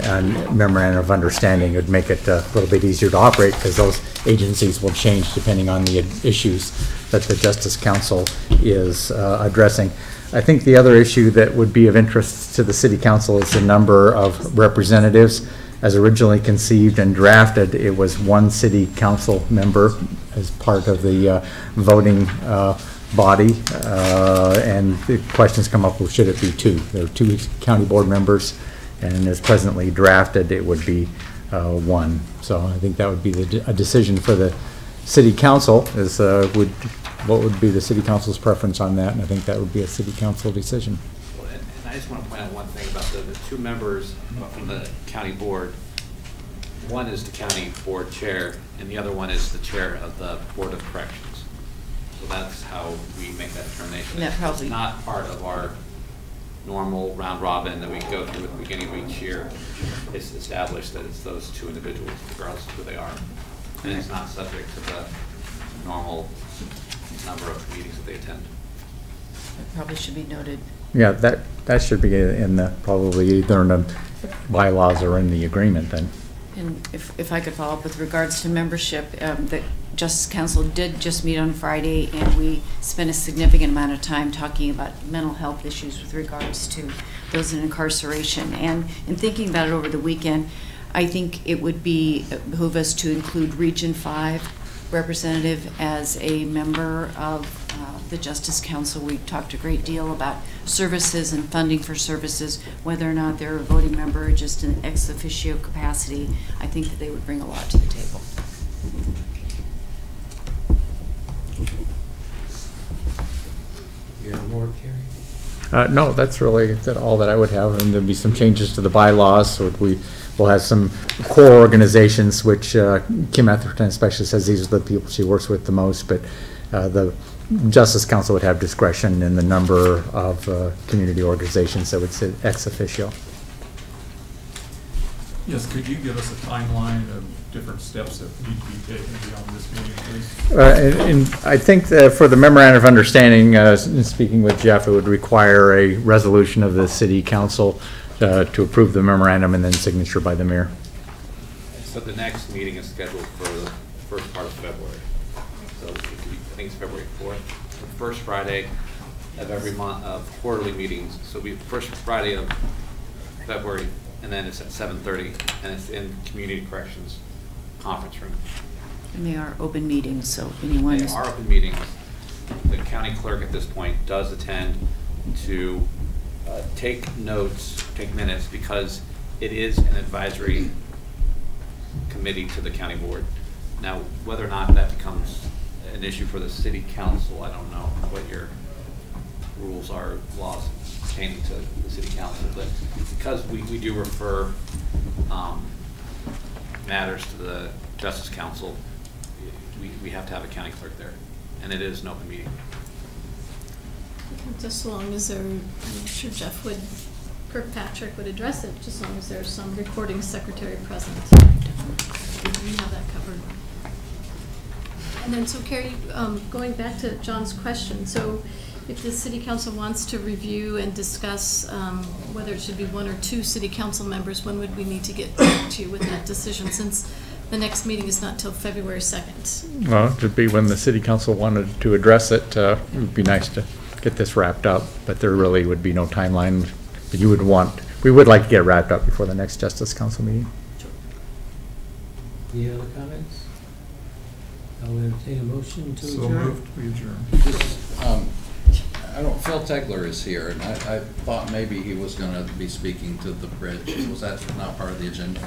memorandum of understanding. It would make it a little bit easier to operate, because those agencies will change depending on the issues that the Justice Council is addressing. I think the other issue that would be of interest to the City Council is the number of representatives. as originally conceived and drafted, it was one city council member as part of the voting body, and the questions come up, well, should it be two? There are two county board members, and as presently drafted, it would be one. So I think that would be a decision for the city council, is what would be the city council's preference on that, and I think that would be a city council decision. Well, and I just want to point out one thing about the two members from the county board. One is the county board chair, and the other one is the chair of the Board of Corrections. So that's how we make that determination. That probably- It's not part of our normal round robin that we go through at the beginning of each year. It's established that it's those two individuals, regardless of who they are. And it's not subject to the normal number of meetings that they attend. That probably should be noted. Yeah, that should be in the, probably either in the bylaws or in the agreement then. And if I could follow up with regards to membership, the Justice Council did just meet on Friday, and we spent a significant amount of time talking about mental health issues with regards to those in incarceration. And in thinking about it over the weekend, I think it would behoove us to include Region 5 representative as a member of the Justice Council. We talked a great deal about services and funding for services, whether or not they're a voting member or just an ex officio capacity. I think that they would bring a lot to the table. You have more, Carrie? No, that's really all that I would have, and there'll be some changes to the bylaws, so we'll have some core organizations, which Kim Atherton especially says these are the people she works with the most, but the Justice Council would have discretion in the number of community organizations that would sit ex officio. Yes, could you give us a timeline of different steps that need to be taken beyond this meeting, please? And I think that for the memorandum of understanding, in speaking with Jeff, it would require a resolution of the city council to approve the memorandum and then signature by the mayor. So the next meeting is scheduled for the first part of February. So it could be, I think it's February 4th, the first Friday of every month of quarterly meetings. So it'll be the first Friday of February, and then it's at 7:30, and it's in Community Corrections Conference Room. And they are open meetings, so anyone They is... are open meetings. The county clerk at this point does attend to take notes, take minutes, because it is an advisory committee to the county board. Now, whether or not that becomes an issue for the city council, I don't know what your rules are, laws pertaining to the city council, but because we do refer matters to the Justice Council, we have to have a county clerk there, and it is an open meeting. Just as long as I'm sure Jeff would, Kirkpatrick would address it, just as long as there's some recording secretary present. We have that covered. And then, so Carrie, going back to John's question, so if the city council wants to review and discuss whether it should be one or two city council members, when would we need to get back to you with that decision, since the next meeting is not till February 2nd? Well, it would be when the city council wanted to address it. It would be nice to get this wrapped up, but there really would be no timeline that you would want. We would like to get it wrapped up before the next Justice Council meeting. Any other comments? I'll entertain a motion to So adjourn. moved, we adjourn. I don't, Phil Tegler is here, and I thought maybe he was gonna be speaking to the bridge. Was that not part of the agenda?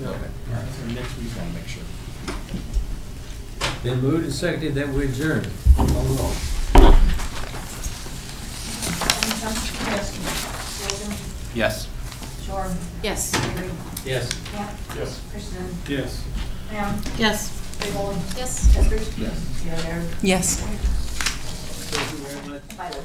No. Okay, all right. So next week, I'll make sure. Been moved and seconded that we adjourn. Call the roll. Yes. Shore. Yes. Avery. Yes. Camp. Yes. Kristen. Yes. Pam. Yes. Raybold. Yes. Eskridge. Yes. Mayor. Yes. Thank you very much. Violet.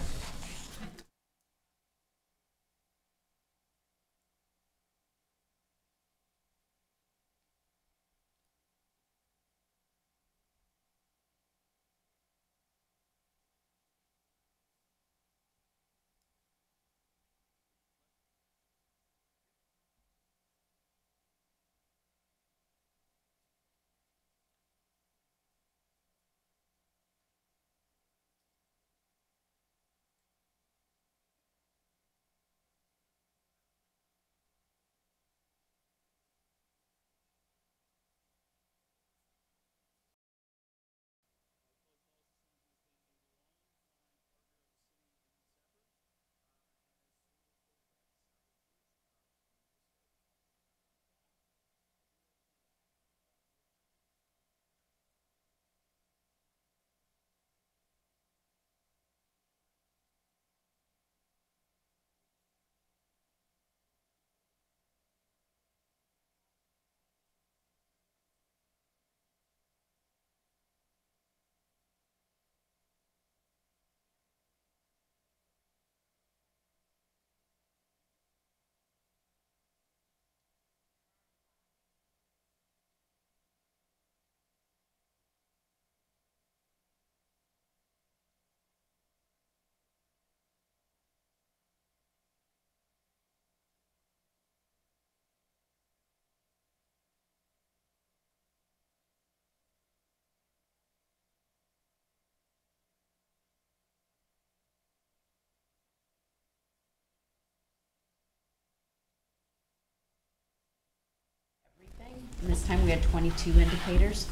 this time we had 22 indicators.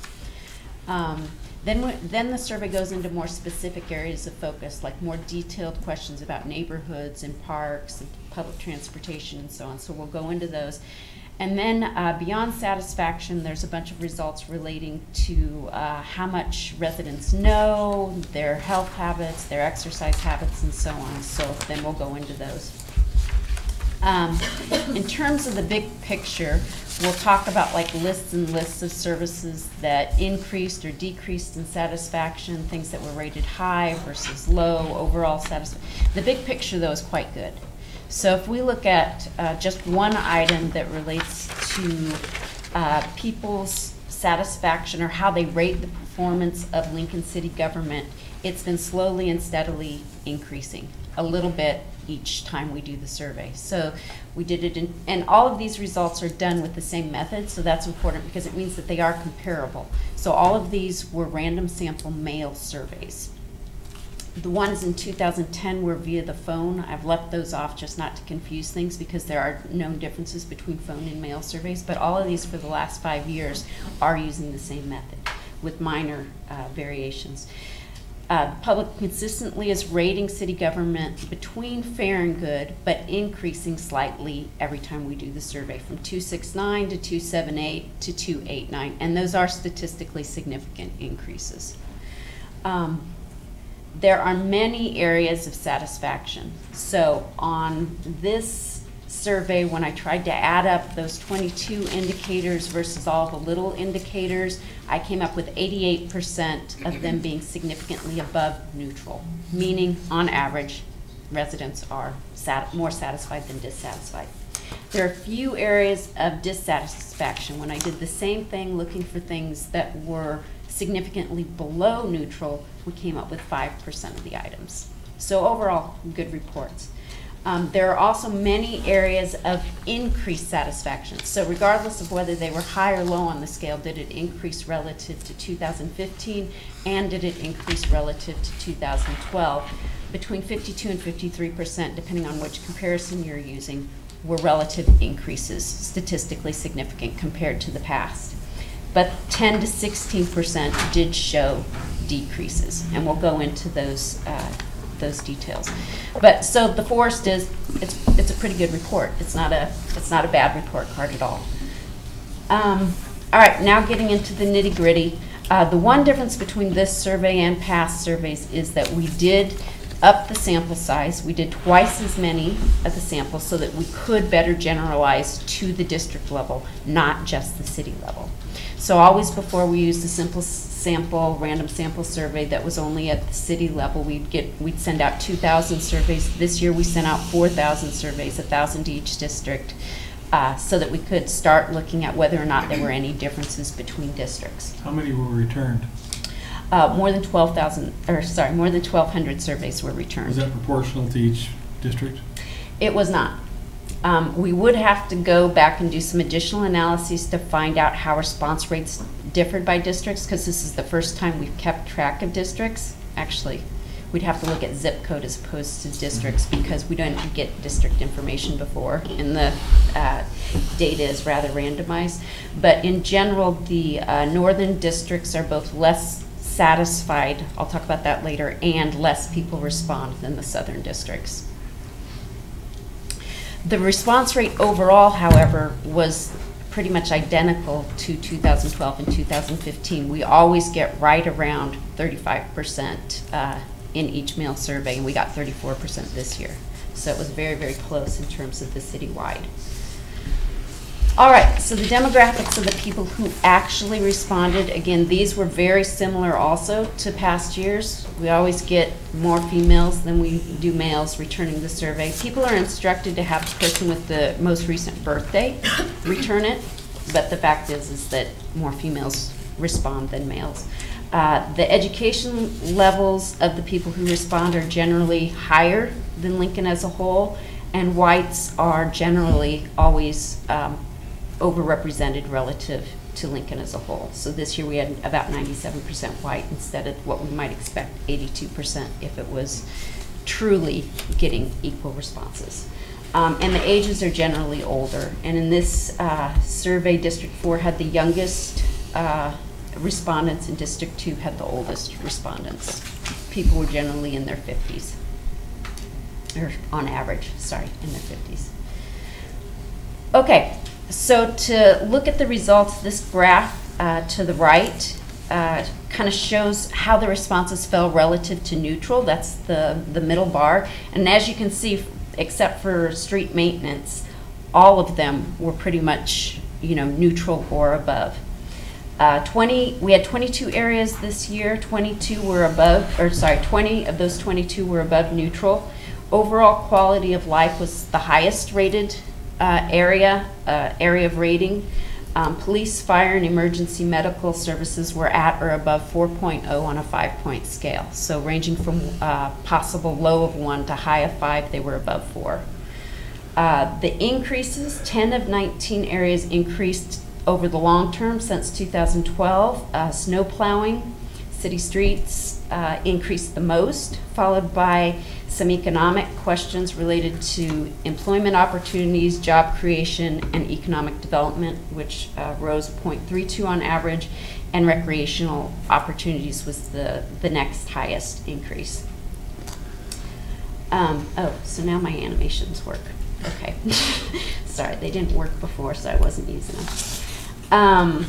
Then the survey goes into more specific areas of focus, like more detailed questions about neighborhoods and parks and public transportation and so on. So we'll go into those. And then beyond satisfaction, there's a bunch of results relating to how much residents know, their health habits, their exercise habits, and so on. So then we'll go into those. In terms of the big picture, we'll talk about like lists and lists of services that increased or decreased in satisfaction, things that were rated high versus low, overall satisfaction. The big picture, though, is quite good. So if we look at just one item that relates to people's satisfaction or how they rate the performance of Lincoln City government, it's been slowly and steadily increasing a little bit each time we do the survey. So we did it in, and all of these results are done with the same method, so that's important because it means that they are comparable. So all of these were random sample mail surveys. The ones in 2010 were via the phone. I've left those off just not to confuse things because there are known differences between phone and mail surveys, but all of these for the last 5 years are using the same method with minor variations. The public consistently is rating city government between fair and good, but increasing slightly every time we do the survey, from 269 to 278 to 289, and those are statistically significant increases. There are many areas of satisfaction. So on this survey, when I tried to add up those 22 indicators versus all the little indicators, I came up with 88% of them being significantly above neutral, meaning on average, residents are more satisfied than dissatisfied. There are a few areas of dissatisfaction. When I did the same thing looking for things that were significantly below neutral, we came up with 5% of the items. So overall, good reports. There are also many areas of increased satisfaction. So regardless of whether they were high or low on the scale, did it increase relative to 2015 and did it increase relative to 2012? Between 52 and 53%, depending on which comparison you're using, were relative increases, statistically significant compared to the past. But 10 to 16% did show decreases, and we'll go into those details. But so the forest is, it's a pretty good report. It's not a bad report card at all. All right, now getting into the nitty gritty. The one difference between this survey and past surveys is that we did up the sample size. We did twice as many of the samples so that we could better generalize to the district level, not just the city level. So always before we used a simple sample, random sample survey that was only at the city level, we'd send out 2,000 surveys. This year we sent out 4,000 surveys, 1,000 to each district, so that we could start looking at whether or not there were any differences between districts. How many were returned? More than 12,000, or sorry, more than 1,200 surveys were returned. Was that proportional to each district? It was not. We would have to go back and do some additional analyses to find out how response rates differed by districts, because this is the first time we've kept track of districts. Actually, we'd have to look at zip code as opposed to districts because we don't get district information before, and the data is rather randomized. But in general, the northern districts are both less satisfied, I'll talk about that later, and less people respond than the southern districts. The response rate overall, however, was pretty much identical to 2012 and 2015. We always get right around 35% in each mail survey, and we got 34% this year. So it was very, very close in terms of the citywide. All right, so the demographics of the people who actually responded, again, these were very similar also to past years. We always get more females than we do males returning the survey. People are instructed to have the person with the most recent birthday return it, but the fact is that more females respond than males. The education levels of the people who respond are generally higher than Lincoln as a whole, and whites are generally always overrepresented relative to Lincoln as a whole. So this year we had about 97% white instead of what we might expect, 82%, if it was truly getting equal responses. And the ages are generally older. And in this survey, District 4 had the youngest respondents, and District 2 had the oldest respondents. People were generally in their 50s, or on average, sorry, in their 50s. Okay, so to look at the results, this graph to the right kind of shows how the responses fell relative to neutral. That's the middle bar. And as you can see, except for street maintenance, all of them were pretty much, neutral or above. We had 22 areas this year. 22 were above, 20 of those 22 were above neutral. Overall quality of life was the highest rated area of rating. Police, fire, and emergency medical services were at or above 4.0 on a 5-point scale. So ranging from possible low of 1 to high of 5, they were above 4. The increases, 10 of 19 areas increased over the long term since 2012. Snow plowing, city streets increased the most, followed by some economic questions related to employment opportunities, job creation, and economic development, which rose 0.32 on average, and recreational opportunities was the next highest increase. So now my animations work. Okay. Sorry, they didn't work before, so I wasn't using them.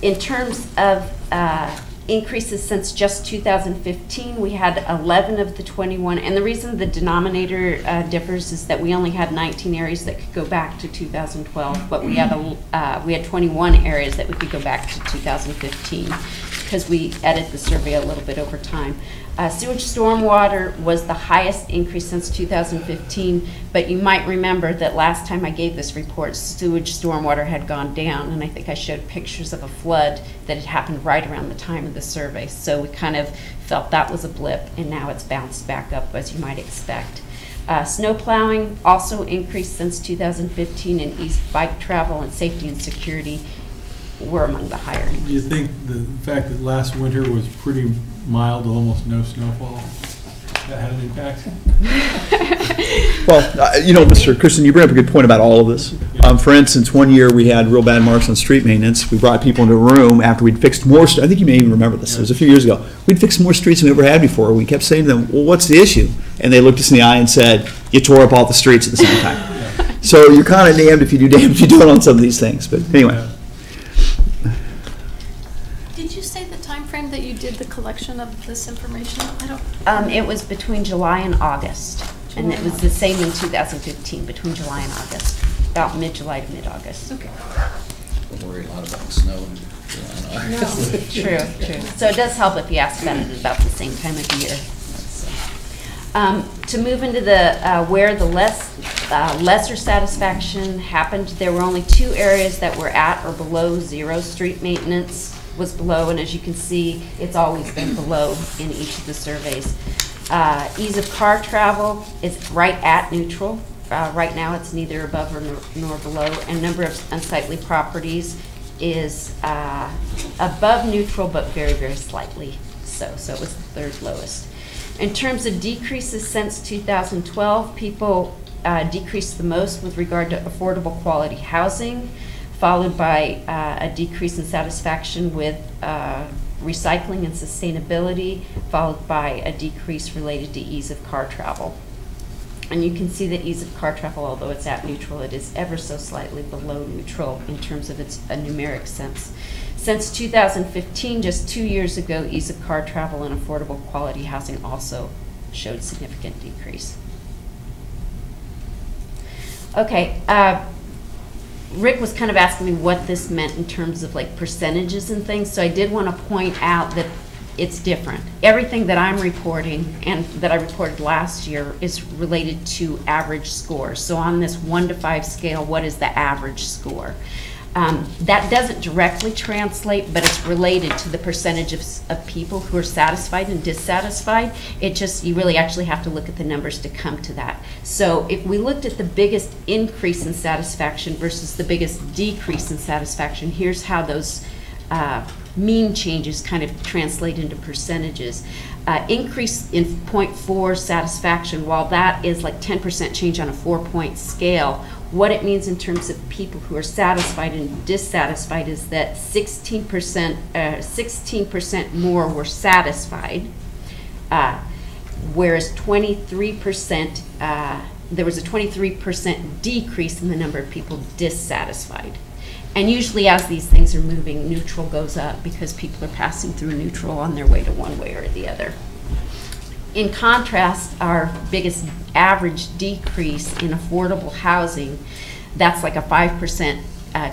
In terms of increases since just 2015, we had 11 of the 21, and the reason the denominator differs is that we only had 19 areas that could go back to 2012, but we had 21 areas that we could go back to 2015 because we edited the survey a little bit over time. Sewage stormwater was the highest increase since 2015, but you might remember that last time I gave this report, sewage stormwater had gone down, and I think I showed pictures of a flood that had happened right around the time of the survey. So we kind of felt that was a blip, and now it's bounced back up, as you might expect. Snow plowing also increased since 2015, and easy bike travel and safety and security were among the higher. Do you think the fact that last winter was pretty mild, almost no snowfall, that had an impact? Well, Mr. Christian, you bring up a good point about all of this. For instance, one year we had real bad marks on street maintenance. We brought people into a room after we'd fixed more, I think you may even remember this, it was a few years ago. We'd fixed more streets than we ever had before. We kept saying to them, well, what's the issue? And they looked us in the eye and said, you tore up all the streets at the same time. So you're kind of damned if you do, damned if you don't on some of these things. But anyway. Did you say the time frame that you did the collection of this information? It was between July and August, and it was the same in 2015, between July and August, about mid-July to mid-August. Okay. Don't worry a lot about snow in July and August. True. So it does help if you ask about it at about the same time of year. To move into the where the lesser satisfaction happened, there were only 2 areas that were at or below 0. Street maintenance was below, and as you can see, it's always been below in each of the surveys. Ease of car travel is right at neutral. Right now, it's neither above nor below, and number of unsightly properties is above neutral, but very, very slightly so it was the 3rd lowest. In terms of decreases since 2012, people decreased the most with regard to affordable quality housing, followed by a decrease in satisfaction with recycling and sustainability, followed by a decrease related to ease of car travel. And you can see that ease of car travel, although it's at neutral, it is ever so slightly below neutral in terms of its numeric sense. Since 2015, just 2 years ago, ease of car travel and affordable quality housing also showed significant decrease. Okay, Rick was kind of asking me what this meant in terms of like percentages and things, so I did want to point out that it's different. Everything that I'm reporting and that I reported last year is related to average scores. So on this 1 to 5 scale, what is the average score? That doesn't directly translate, but it's related to the percentage of people who are satisfied and dissatisfied. It just, you really actually have to look at the numbers to come to that. So if we looked at the biggest increase in satisfaction versus the biggest decrease in satisfaction, here's how those mean changes kind of translate into percentages. Increase in 0.4 satisfaction, while that is like 10% change on a 4-point scale, what it means in terms of people who are satisfied and dissatisfied is that 16% more were satisfied, whereas 23%, there was a 23% decrease in the number of people dissatisfied. And usually as these things are moving, neutral goes up because people are passing through neutral on their way to one way or the other. In contrast, our biggest average decrease in affordable housing, that's like a 5%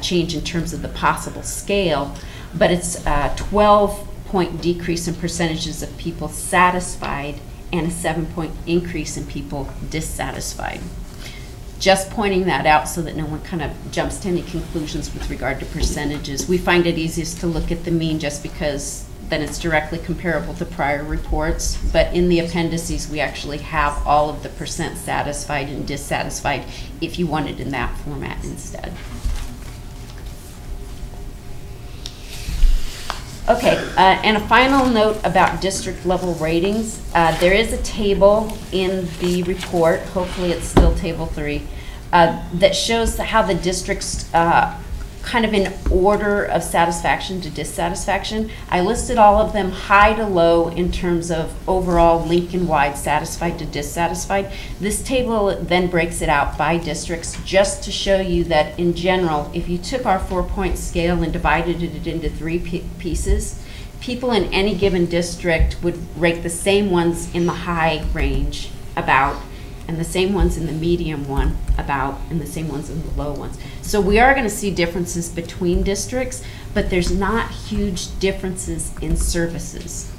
change in terms of the possible scale, but it's a 12-point decrease in percentages of people satisfied and a 7-point increase in people dissatisfied. Just pointing that out so that no one kind of jumps to any conclusions with regard to percentages. We find it easiest to look at the mean just because then it's directly comparable to prior reports. But in the appendices, we actually have all of the percent satisfied and dissatisfied if you want it in that format instead. Okay, and a final note about district level ratings. There is a table in the report, hopefully it's still table 3, that shows how the districts kind of in order of satisfaction to dissatisfaction. I listed all of them high to low in terms of overall Lincoln-wide satisfied to dissatisfied. This table then breaks it out by districts just to show you that in general, if you took our 4-point scale and divided it into 3 pieces, people in any given district would rate the same ones in the high range about, and the same ones in the medium one about, and the same ones in the low ones. So we are going to see differences between districts, but there's not huge differences in services.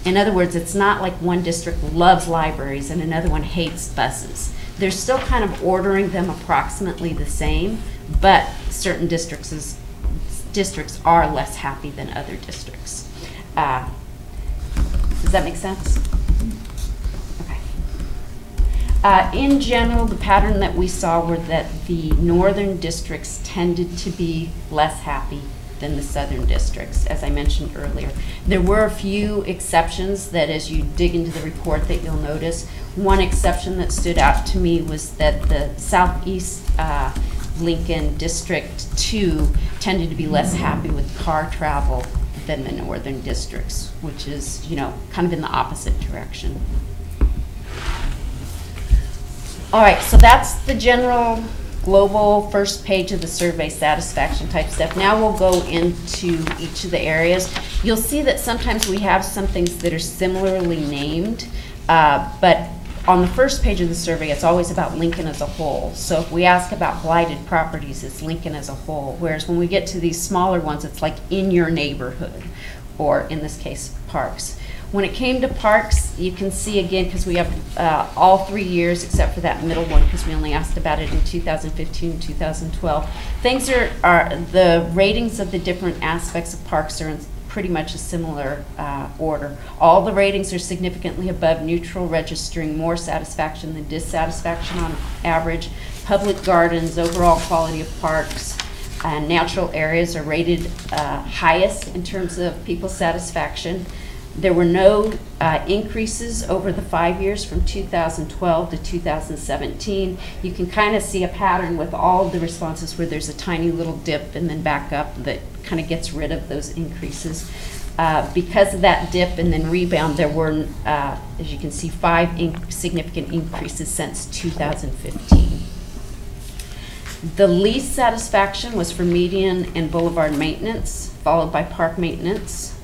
In other words, it's not like one district loves libraries and another one hates buses. They're still kind of ordering them approximately the same, but certain districts are less happy than other districts. Does that make sense? In general, the pattern that we saw were that the northern districts tended to be less happy than the southern districts, as I mentioned earlier. There were a few exceptions that as you dig into the report that you'll notice. One exception that stood out to me was that the southeast Lincoln District 2 tended to be less happy with car travel than the northern districts, which is, kind of in the opposite direction. All right, so that's the general global first page of the survey satisfaction type stuff. Now we'll go into each of the areas. You'll see that sometimes we have some things that are similarly named, but on the first page of the survey, it's always about Lincoln as a whole. So if we ask about blighted properties, it's Lincoln as a whole. Whereas when we get to these smaller ones, it's like in your neighborhood, or in this case, parks. When it came to parks, you can see again, because we have all 3 years except for that middle one, because we only asked about it in 2015 and 2012. Things the ratings of the different aspects of parks are in pretty much a similar order. All the ratings are significantly above neutral, registering more satisfaction than dissatisfaction on average. Public gardens, overall quality of parks, and natural areas are rated highest in terms of people's satisfaction. There were no increases over the 5 years from 2012 to 2017. You can kind of see a pattern with all of the responses where there's a tiny little dip and then back up that kind of gets rid of those increases. Because of that dip and then rebound, there were, as you can see, 5 significant increases since 2015. The least satisfaction was for median and boulevard maintenance, followed by park maintenance.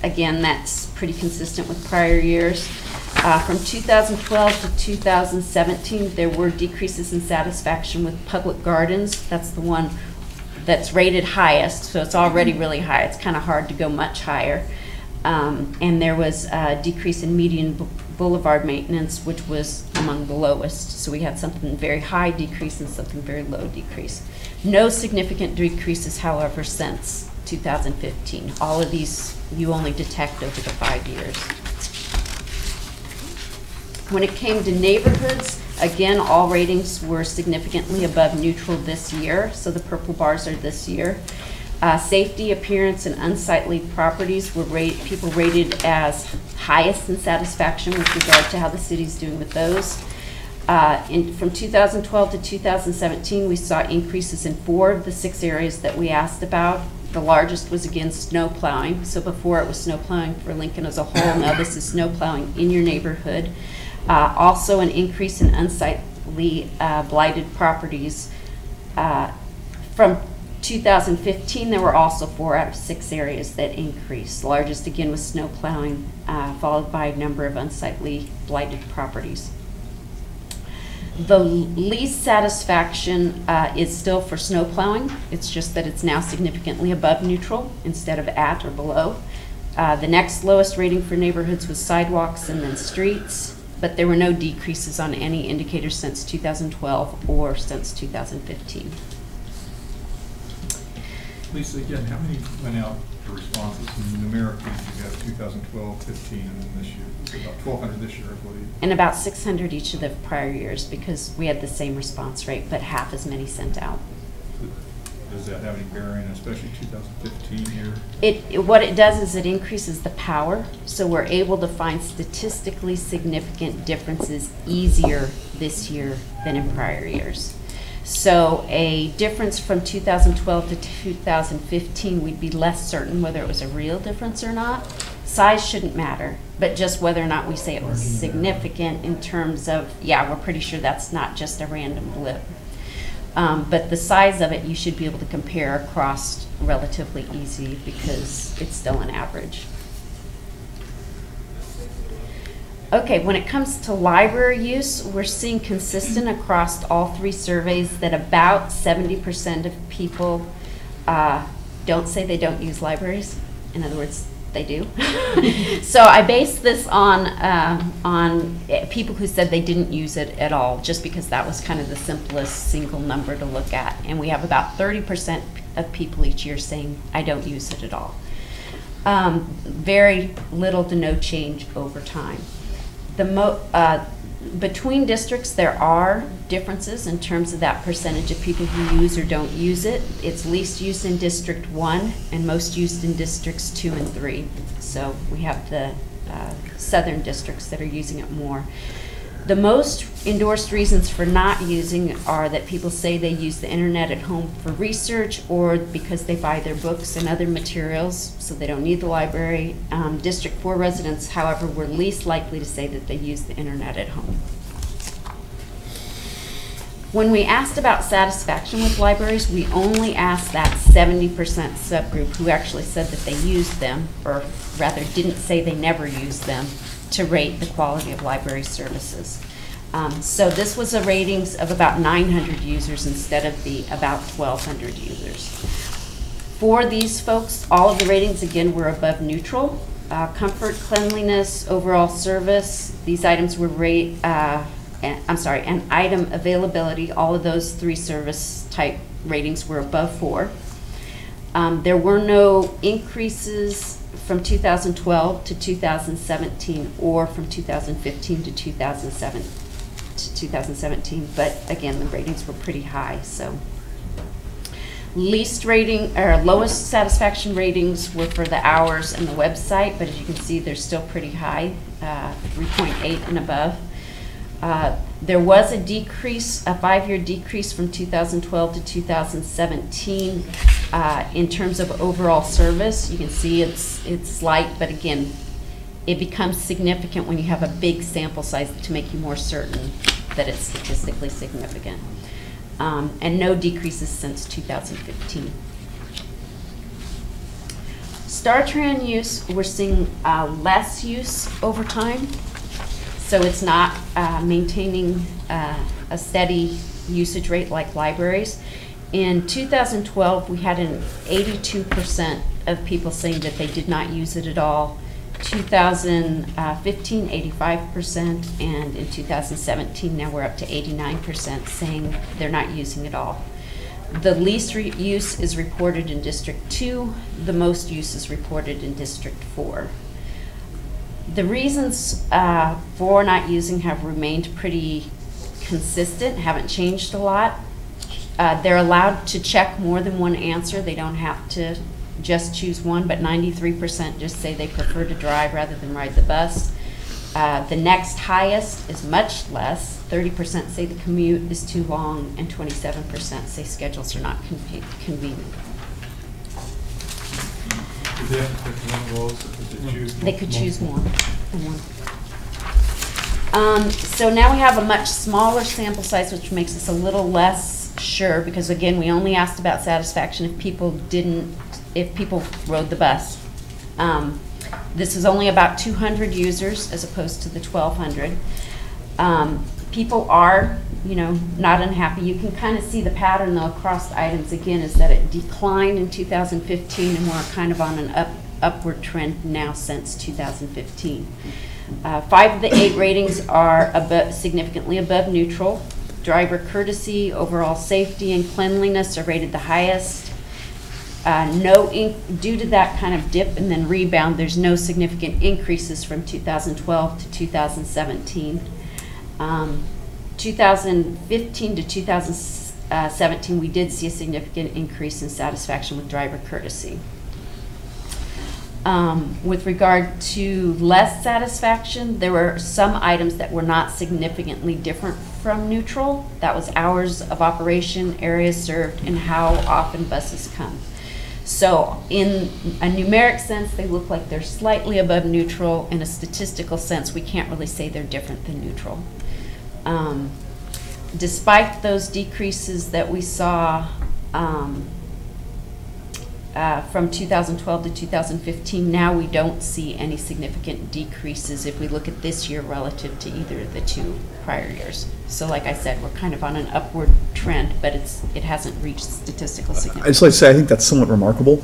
Again, that's pretty consistent with prior years. From 2012 to 2017, there were decreases in satisfaction with public gardens. That's the one that's rated highest, so it's already really high. It's kind of hard to go much higher. And there was a decrease in median boulevard maintenance, which was among the lowest. So we had something very high decrease and something very low decrease. No significant decreases, however, since 2015. All of these you only detect over the 5 years. When it came to neighborhoods, again, all ratings were significantly above neutral this year, so the purple bars are this year. Safety, appearance, and unsightly properties were people rated as highest in satisfaction with regard to how the city's doing with those. From 2012 to 2017, we saw increases in 4 of the 6 areas that we asked about. The largest was, again, snow plowing. So before it was snow plowing for Lincoln as a whole, now this is snow plowing in your neighborhood. Also an increase in unsightly blighted properties. From 2015, there were also 4 out of 6 areas that increased. The largest, again, was snow plowing, followed by a number of unsightly blighted properties. The least satisfaction is still for snow plowing. It's just that it's now significantly above neutral instead of at or below. The next lowest rating for neighborhoods was sidewalks and then streets, but there were no decreases on any indicators since 2012 or since 2015. Lisa, again, how many went out for responses? And numerically, you have 2012, 15, and then this year. So about 1,200 this year, I believe. And about 600 each of the prior years because we had the same response rate, but half as many sent out. Does that have any bearing, especially 2015 here? What it does is it increases the power, so we're able to find statistically significant differences easier this year than in prior years. So a difference from 2012 to 2015, we'd be less certain whether it was a real difference or not. Size shouldn't matter, but just whether or not we say it was significant in terms of, yeah, we're pretty sure that's not just a random blip. But the size of it, you should be able to compare across relatively easy because it's still an average. Okay, when it comes to library use, we're seeing consistent across all 3 surveys that about 70% of people don't say they don't use libraries. In other words, they do. So I based this on people who said they didn't use it at all, just because that was kind of the simplest single number to look at. And we have about 30% of people each year saying, I don't use it at all. Very little to no change over time. Between districts, there are differences in terms of that percentage of people who use or don't use it. It's least used in District 1 and most used in Districts 2 and 3. So we have the southern districts that are using it more. The most endorsed reasons for not using are that people say they use the internet at home for research or because they buy their books and other materials, so they don't need the library. District 4 residents, however, were least likely to say that they use the internet at home. When we asked about satisfaction with libraries, we only asked that 70% subgroup who actually said that they used them, or rather didn't say they never used them, to rate the quality of library services. So this was a ratings of about 900 users instead of the about 1,200 users. For these folks, all of the ratings, again, were above neutral. Comfort, cleanliness, overall service, these items were and item availability, all of those 3 service type ratings were above 4. There were no increases from 2012 to 2017 or from 2015 to 2017, but again, the ratings were pretty high. So least rating or lowest satisfaction ratings were for the hours and the website, but as you can see, they're still pretty high, 3.8 and above. There was a decrease, a 5-year decrease from 2012 to 2017 in terms of overall service. You can see it's slight, but again, it becomes significant when you have a big sample size to make you more certain that it's statistically significant. And no decreases since 2015. StarTran use, we're seeing less use over time. So it's not maintaining a steady usage rate like libraries. In 2012, we had an 82% of people saying that they did not use it at all. 2015, 85%, and in 2017, now we're up to 89% saying they're not using it all. The least use is reported in District 2. The most use is reported in District 4. The reasons for not using have remained pretty consistent, haven't changed a lot. They're allowed to check more than one answer. They don't have to just choose one, but 93% just say they prefer to drive rather than ride the bus. The next highest is much less. 30% say the commute is too long, and 27% say schedules are not convenient. Do they have to pick one of those, or could they choose? They could choose more than one. So now we have a much smaller sample size, which makes us a little less sure, because again, we only asked about satisfaction if people rode the bus. This is only about 200 users as opposed to the 1,200. People are, not unhappy. You can kind of see the pattern though across the items again is that it declined in 2015 and we're kind of on an upward trend now since 2015. 5 of the 8 ratings are significantly above neutral. Driver courtesy, overall safety, and cleanliness are rated the highest. Due to that kind of dip and then rebound, there's no significant increases from 2012 to 2017. 2015 to 2017, we did see a significant increase in satisfaction with driver courtesy. With regard to less satisfaction, there were some items that were not significantly different from neutral. That was hours of operation, areas served, and how often buses come. So in a numeric sense, they look like they're slightly above neutral. In a statistical sense, we can't really say they're different than neutral. Despite those decreases that we saw from 2012 to 2015, now we don't see any significant decreases if we look at this year relative to either of the 2 prior years. So like I said, we're kind of on an upward trend, but it hasn't reached statistical significance. I'd just like to say, I think that's somewhat remarkable.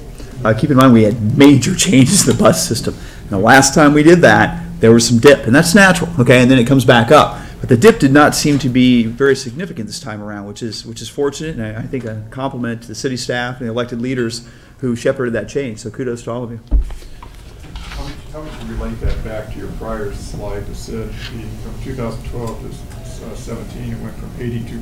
Keep in mind, we had major changes to the bus system. And the last time we did that, there was some dip, and that's natural, okay, and then it comes back up. But the dip did not seem to be very significant this time around, which is fortunate, and I think a compliment to the city staff and the elected leaders who shepherded that change. So kudos to all of you. How would you relate that back to your prior slide that said from 2012 to 17, it went from 82%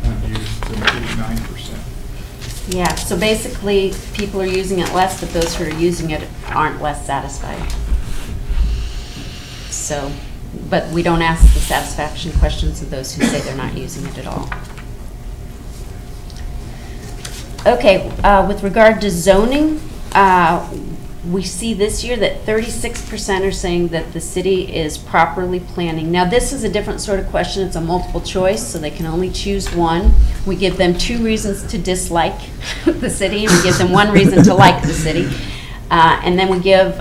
unused to 89%? Yeah, so basically people are using it less, but those who are using it aren't less satisfied. So, but we don't ask the satisfaction questions of those who say they're not using it at all. Okay, with regard to zoning, we see this year that 36% are saying that the city is properly planning. Now this is a different sort of question. It's a multiple choice, so they can only choose one. We give them 2 reasons to dislike the city, and we give them 1 reason to like the city. And then we give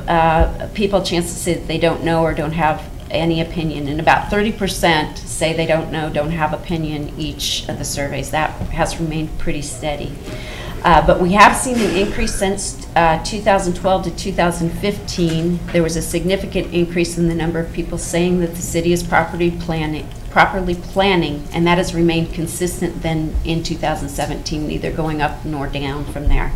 people a chance to say that they don't know or don't have any opinion. And about 30% say they don't know, don't have opinion each of the surveys. That has remained pretty steady. But we have seen an increase since 2012 to 2015. There was a significant increase in the number of people saying that the city is properly planning, and that has remained consistent then in 2017, neither going up nor down from there.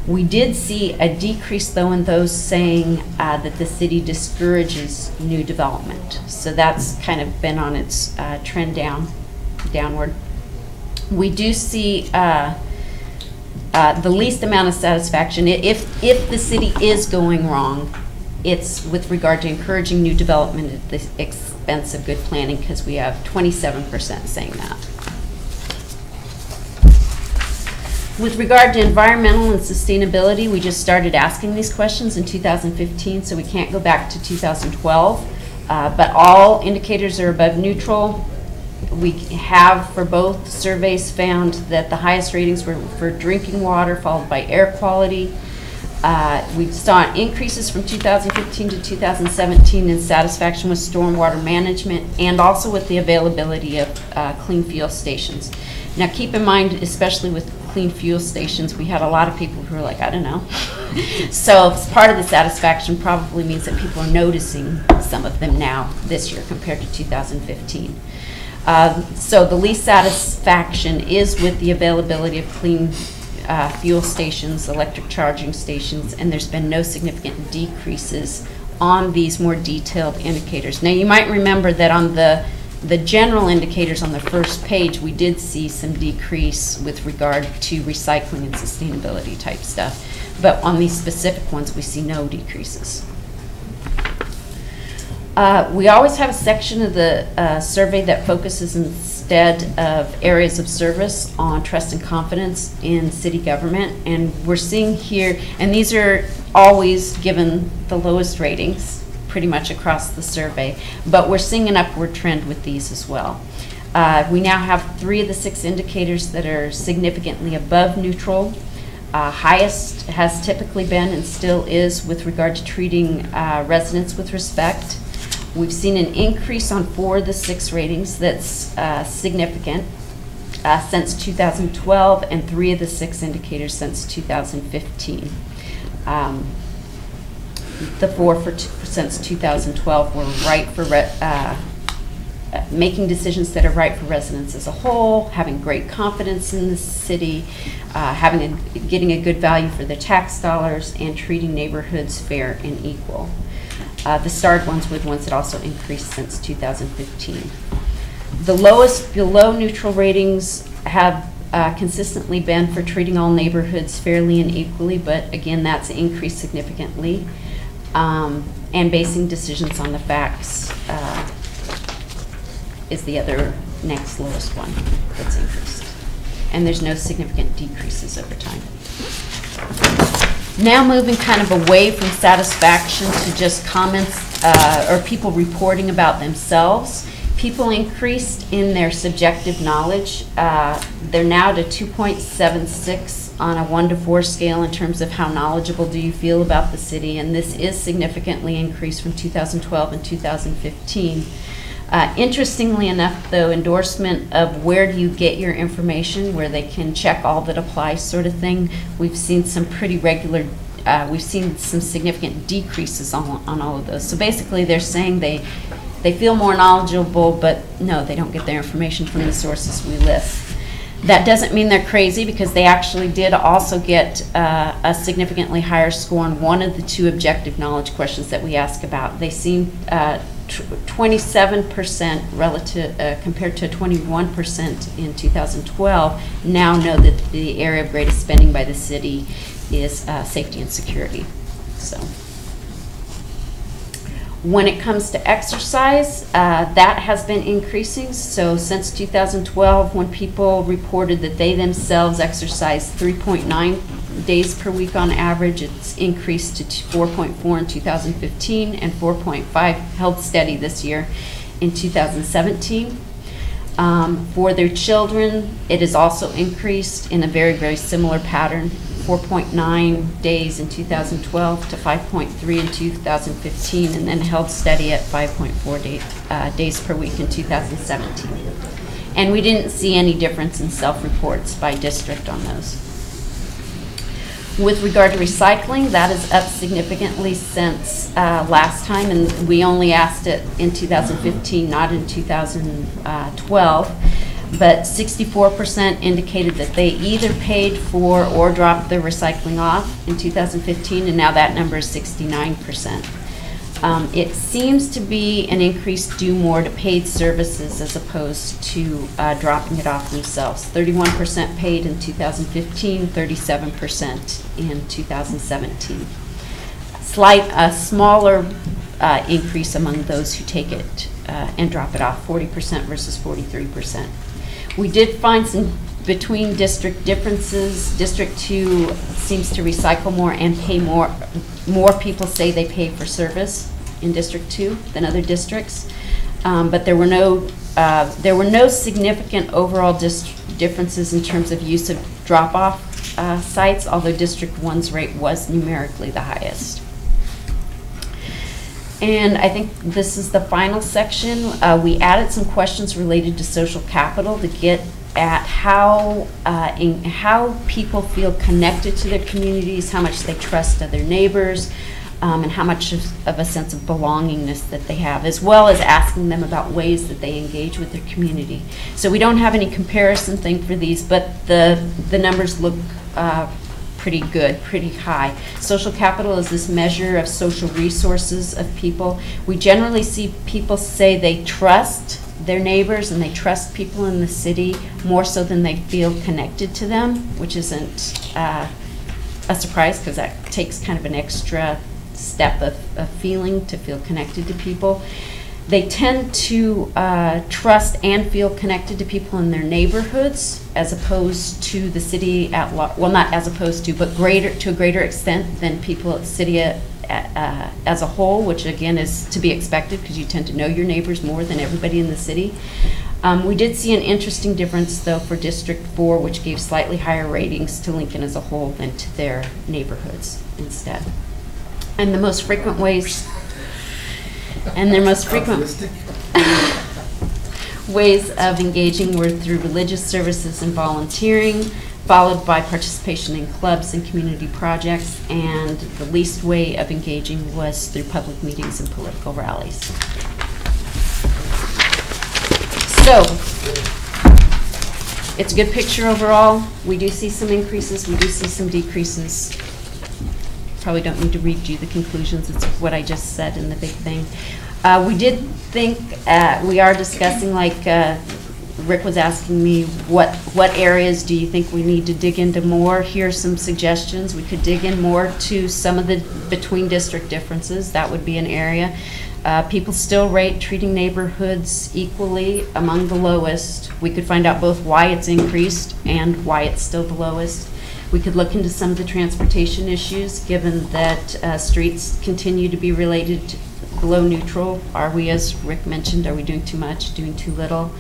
We did see a decrease, though, in those saying that the city discourages new development. So that's kind of been on its trend downward. We do see the least amount of satisfaction. If the city is going wrong, it's with regard to encouraging new development at the expense of good planning, because we have 27% saying that. With regard to environmental and sustainability, we just started asking these questions in 2015, so we can't go back to 2012. But all indicators are above neutral. We have, for both surveys, found that the highest ratings were for drinking water, followed by air quality. We saw increases from 2015 to 2017 in satisfaction with stormwater management and also with the availability of clean fuel stations. Now keep in mind, especially with clean fuel stations, we had a lot of people who were like, I don't know. So part of the satisfaction probably means that people are noticing some of them now this year compared to 2015. So the least satisfaction is with the availability of clean fuel stations, electric charging stations, and there's been no significant decreases on these more detailed indicators. Now you might remember that on the the general indicators on the first page, we did see some decrease with regard to recycling and sustainability type stuff. But on these specific ones, we see no decreases. We always have a section of the survey that focuses instead of areas of service on trust and confidence in city government. And we're seeing here, and these are always given the lowest ratings pretty much across the survey, but we're seeing an upward trend with these as well. We now have 3 of the 6 indicators that are significantly above neutral. Highest has typically been and still is with regard to treating residents with respect. We've seen an increase on 4 of the 6 ratings that's significant since 2012, and 3 of the 6 indicators since 2015. The 4 since 2012 were right for making decisions that are right for residents as a whole, having great confidence in the city, getting a good value for their tax dollars, and treating neighborhoods fair and equal. The starred ones were the ones that also increased since 2015. The lowest below neutral ratings have consistently been for treating all neighborhoods fairly and equally, but again, that's increased significantly. And basing decisions on the facts is the other next lowest one that's increased. And there's no significant decreases over time. Now moving kind of away from satisfaction to just comments or people reporting about themselves. People increased in their subjective knowledge. They're now to 2.76 on a 1 to 4 scale in terms of how knowledgeable do you feel about the city, and this is significantly increased from 2012 and 2015. Interestingly enough, though, endorsement of where do you get your information, where they can check all that applies sort of thing, we've seen some pretty regular, we've seen some significant decreases on all of those. So basically they're saying they feel more knowledgeable, but no, they don't get their information from the sources we list. That doesn't mean they're crazy, because they actually did also get a significantly higher score on 1 of the 2 objective knowledge questions that we asked about. They seem 27% relative compared to 21% in 2012 now know that the area of greatest spending by the city is safety and security. So when it comes to exercise, that has been increasing. So since 2012, when people reported that they themselves exercised 3.9 days per week on average, it's increased to 4.4 in 2015 and 4.5 held steady this year in 2017. For their children, it has also increased in a very, very similar pattern. 4.9 days in 2012 to 5.3 in 2015, and then held steady at 5.4 days per week in 2017. And we didn't see any difference in self-reports by district on those. With regard to recycling, that is up significantly since last time, and we only asked it in 2015, not in 2012. But 64% indicated that they either paid for or dropped their recycling off in 2015, and now that number is 69%. It seems to be an increase due more to paid services as opposed to dropping it off themselves. 31% paid in 2015, 37% in 2017. A smaller increase among those who take it and drop it off, 40% versus 43%. We did find some between district differences. District 2 seems to recycle more and pay more. More people say they pay for service in District 2 than other districts. But there were no significant overall differences in terms of use of drop-off sites, although District 1's rate was numerically the highest. And I think this is the final section. We added some questions related to social capital to get at how people feel connected to their communities, how much they trust other neighbors, and how much of a sense of belongingness that they have, as well as asking them about ways that they engage with their community. So we don't have any comparison thing for these, but the numbers look pretty good, pretty high. Social capital is this measure of social resources of people. We generally see people say they trust their neighbors and they trust people in the city more so than they feel connected to them, which isn't a surprise because that takes kind of an extra step of feeling to feel connected to people. They tend to trust and feel connected to people in their neighborhoods as opposed to the city at large. Well, not as opposed to, but to a greater extent than people at the city as a whole, which again is to be expected because you tend to know your neighbors more than everybody in the city. We did see an interesting difference though for District 4, which gave slightly higher ratings to Lincoln as a whole than to their neighborhoods instead. And the most frequent ways, ways of engaging were through religious services and volunteering, followed by participation in clubs and community projects, and the least way of engaging was through public meetings and political rallies. So, it's a good picture overall. We do see some increases, we do see some decreases. Probably don't need to read you the conclusions, it's what I just said in the big thing. We did think, we are discussing, like Rick was asking me, what areas do you think we need to dig into more? Here are some suggestions. We could dig in more to some of the between district differences. That would be an area. People still rate treating neighborhoods equally among the lowest. We could find out both why it's increased and why it's still the lowest. We could look into some of the transportation issues, given that streets continue to be related to below neutral. Are we, as Rick mentioned, are we doing too much, doing too little?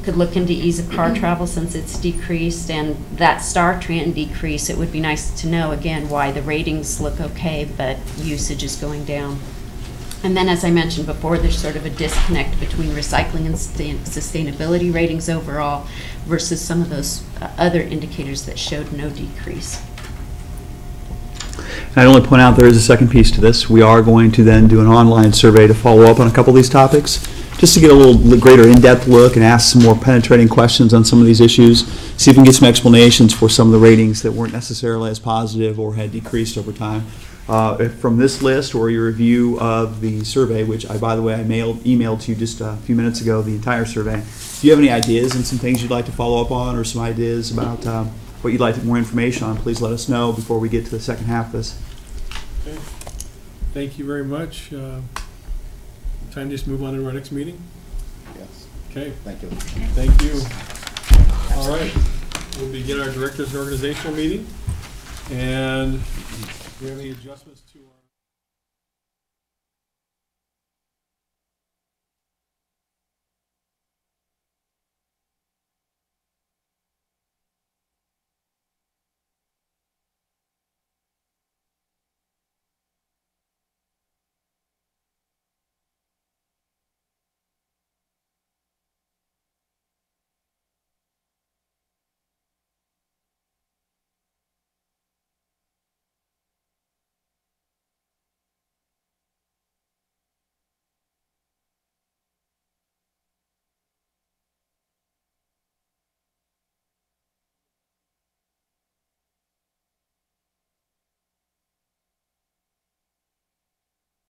Could look into ease of car travel since it's decreased, and that STAR trend decrease, it would be nice to know again why the ratings look okay, but usage is going down. And then, as I mentioned before, there's sort of a disconnect between recycling and sustainability ratings overall versus some of those other indicators that showed no decrease. And I'd only point out there is a second piece to this. We are going to then do an online survey to follow up on a couple of these topics, just to get a little greater in-depth look and ask some more penetrating questions on some of these issues, see if we can get some explanations for some of the ratings that weren't necessarily as positive or had decreased over time. From this list or your review of the survey, which by the way, I emailed to you just a few minutes ago, the entire survey. Do you have any ideas and some things you'd like to follow up on, or some ideas about what you'd like more information on? Please let us know before we get to the second half of this. Okay. Thank you very much. Time to just move on to our next meeting? Yes. Okay. Thank you. Thank you. All right. We'll begin our directors and organizational meeting. And do you have any adjustments to our